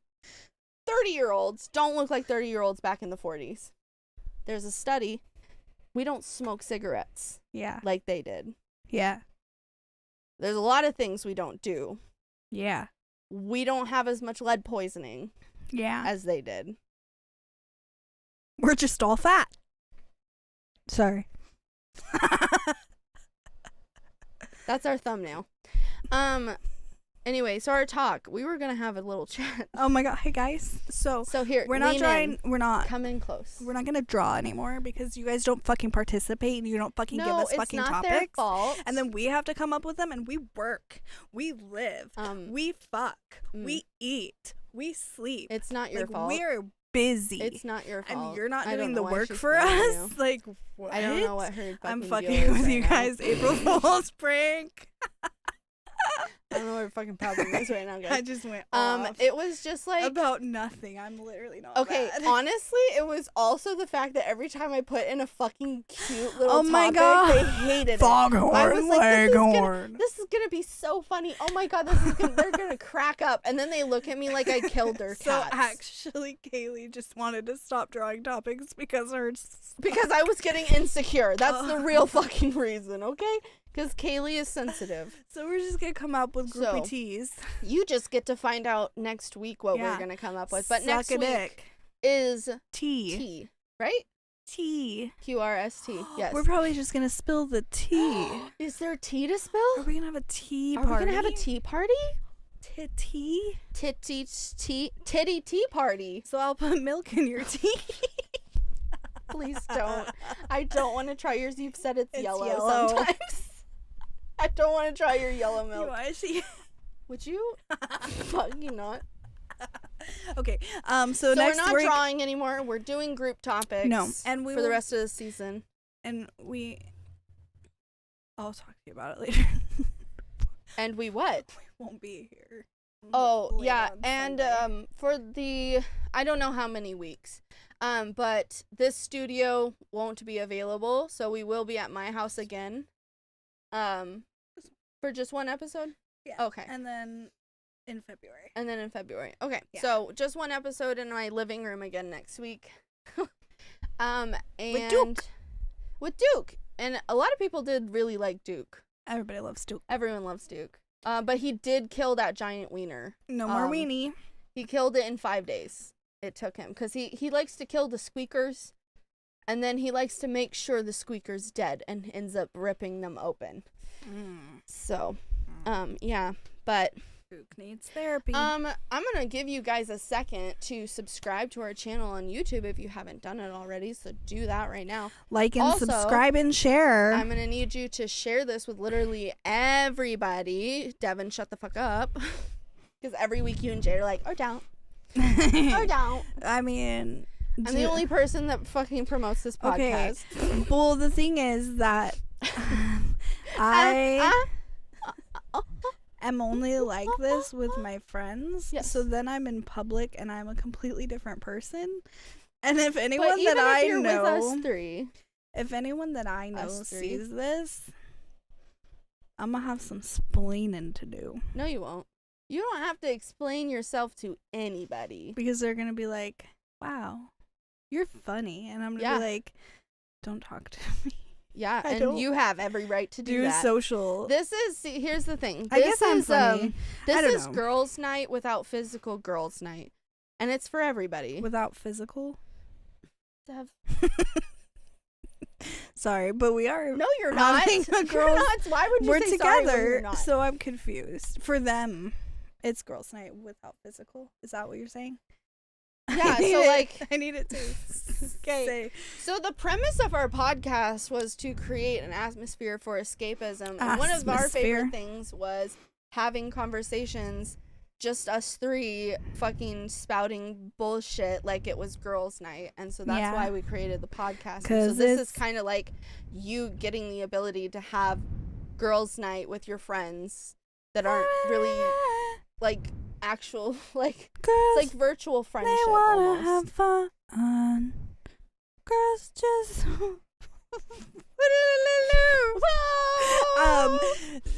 30-year-olds don't look like 30-year-olds back in the 40s. There's a study. We don't smoke cigarettes Yeah. like they did. Yeah. There's a lot of things we don't do. Yeah. We don't have as much lead poisoning Yeah. as they did. We're just all fat. Sorry. That's our thumbnail. Anyway, so our talk. We were gonna have a little chat. Oh my god. Hey guys. So here, we're not lean trying. in. We're not. Come in close. We're not gonna draw anymore because you guys don't fucking participate and you don't fucking give us fucking it's not topics. their fault. And then we have to come up with them and we work. We live. We fuck. We eat. We sleep. It's not your fault. We're busy. It's not your fault. And you're not I doing don't the know why work she's for blaming us. you. Like what? I don't know what her I'm fucking fucking deal is with right you now. guys. April Fool's prank. I don't know what her fucking problem is right now, guys. I just went off. It was just like About nothing. I'm literally not okay, bad. honestly, it was also the fact that every time I put in a fucking cute little Oh my topic, God. they hated it. Foghorn I was like, Leghorn. this is gonna be so funny. Oh my god, they're gonna crack up, and then they look at me like I killed their So cats. actually, Kaylee just wanted to stop drawing topics because Because I was getting insecure. That's the real fucking reason, okay? Because Kaylee is sensitive. So we're just gonna come up with groupie So, teas. You just get to find out next week what Yeah. we're gonna come up with. But Suck next a week dick. is Tea. tea, right? Tea. QRST. Yes. We're probably just gonna spill the tea. Is there tea to spill? Are we gonna have a tea Are party? we gonna have a tea party? Tea? Titty tea party. So I'll put milk in your tea. Please don't. I don't want to try yours. You've said it's yellow yellow. sometimes. I don't want to try your yellow milk. You wanna see? Would you? Fucking not. Okay. So So next we're not week, drawing anymore. We're doing group topics. No, and we for the will- rest of the season. and I'll talk to you about it later. And we what? We won't be here. Oh, late yeah. on And Sunday. for the, I don't know how many weeks, but this studio won't be available, so we will be at my house again. For just one episode? Yeah. Okay. And then in February. And then in February. Okay. Yeah. So just one episode in my living room again next week. And With Duke. With Duke. And a lot of people did really like Duke. Everybody loves Duke. Everyone loves Duke. But he did kill that giant wiener. No more weenie. He killed it in 5 days. It took him. Because he likes to kill the squeakers. And then he likes to make sure the squeaker's dead and ends up ripping them open. So, yeah. But Duke needs therapy. I'm gonna give you guys a second to subscribe to our channel on YouTube if you haven't done it already, so do that right now. Like and Also, subscribe and share. I'm gonna need you to share this with literally everybody. Devin, shut the fuck up. Because every week you and Jade are like, or don't. Or don't. I mean, I'm the only person that fucking promotes this podcast. Okay. Well, the thing is that I am only like this with my friends. Yes. So then I'm in public and I'm a completely different person. And if But anyone even that if I you're know, with us three, if anyone that I know Us three. sees this, I'm gonna have some splaining to do. no, you won't. You don't have to explain yourself to anybody. Because they're gonna be like, wow, you're funny. And I'm gonna Yeah. be like, don't talk to me. Yeah, I and don't you have every right to do that. social. This is, see, here's the thing. I This guess I'm is, funny. I This don't is know. girls' night without physical girls' night. And it's for everybody. Without physical. Dev. Sorry, but we are. No, you're not. having a You're girls- not. Why would you We're say sorry when together, you're not? so I'm confused. For them, it's girls' night without physical. Is that what you're saying? Yeah, I need so, it- like- I need it to say. So the premise of our podcast was to create an atmosphere for escapism. And one of our Atmosphere. favorite things was having conversations, just us three fucking spouting bullshit like it was girls' night. And so that's Yeah. why we created the podcast. And so 'Cause this is it's- kind of like you getting the ability to have girls' night with your friends that aren't really like actual, like, Girls, it's like virtual friendship they wanna almost. have fun. Girls just.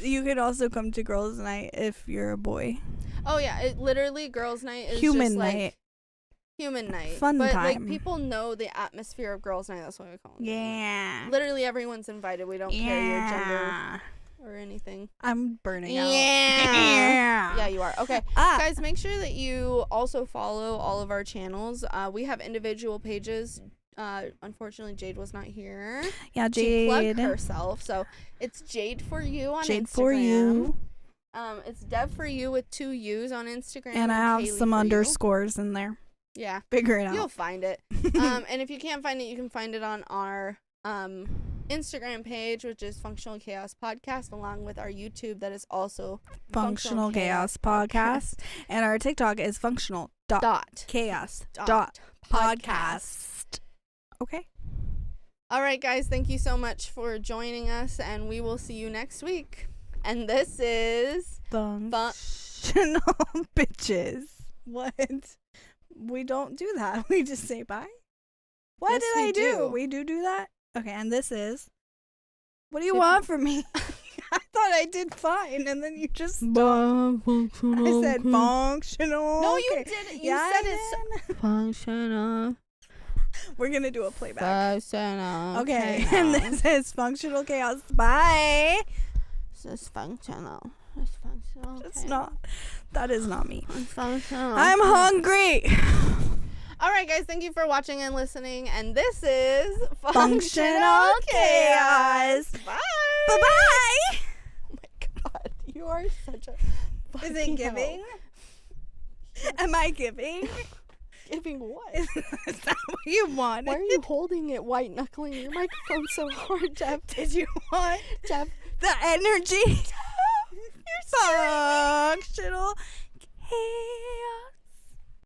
You can also come to girls' night if you're a boy. Oh yeah, it literally girls' night is Human just like night. human night. Fun but time. like people know the atmosphere of girls' night. That's what we call it. Yeah. Literally everyone's invited. We don't care your gender Yeah. or anything. I'm burning out. Yeah. Yeah. Yeah, you are. Okay. Guys, make sure that you also follow all of our channels. We have individual pages. Unfortunately, Jade was not here Yeah, to plug Jade. herself. So it's Jade for you on Jade Instagram. for you. It's Dev for you with 2 U's on Instagram. And I have Kaylee some for you. underscores in there. Yeah. Figure it You'll out. find it. And if you can't find it, you can find it on our Instagram page, which is Functional Chaos Podcast, along with our YouTube that is also Functional Chaos Podcast. And our TikTok is functional dot chaos dot podcast. Okay. All right, guys, thank you so much for joining us, and we will see you next week. And this is Functional bitches. What? We don't do that. We just say bye. What Yes, did we I do? do. We do that? Okay, and this is. What do you want from me? I thought I did fine, and then you just stopped. I said functional. No, you Okay. didn't. You Yeah, said I it's did. functional. We're gonna do a playback. Functional. Okay, and this is Functional Chaos. Bye. This is functional. It's functional. It's not. That is not me. It's functional. I'm hungry. All right, guys, thank you for watching and listening. And this is Functional Chaos. Bye. Bye bye. Oh my God, you are such a. Is it fucking giving? hell. Am I giving? Giving what? Is that what you wanted? Why are you holding it, white knuckling your microphone so hard, Jeff? Did you want Jeff, the energy? you're Functional Chaos.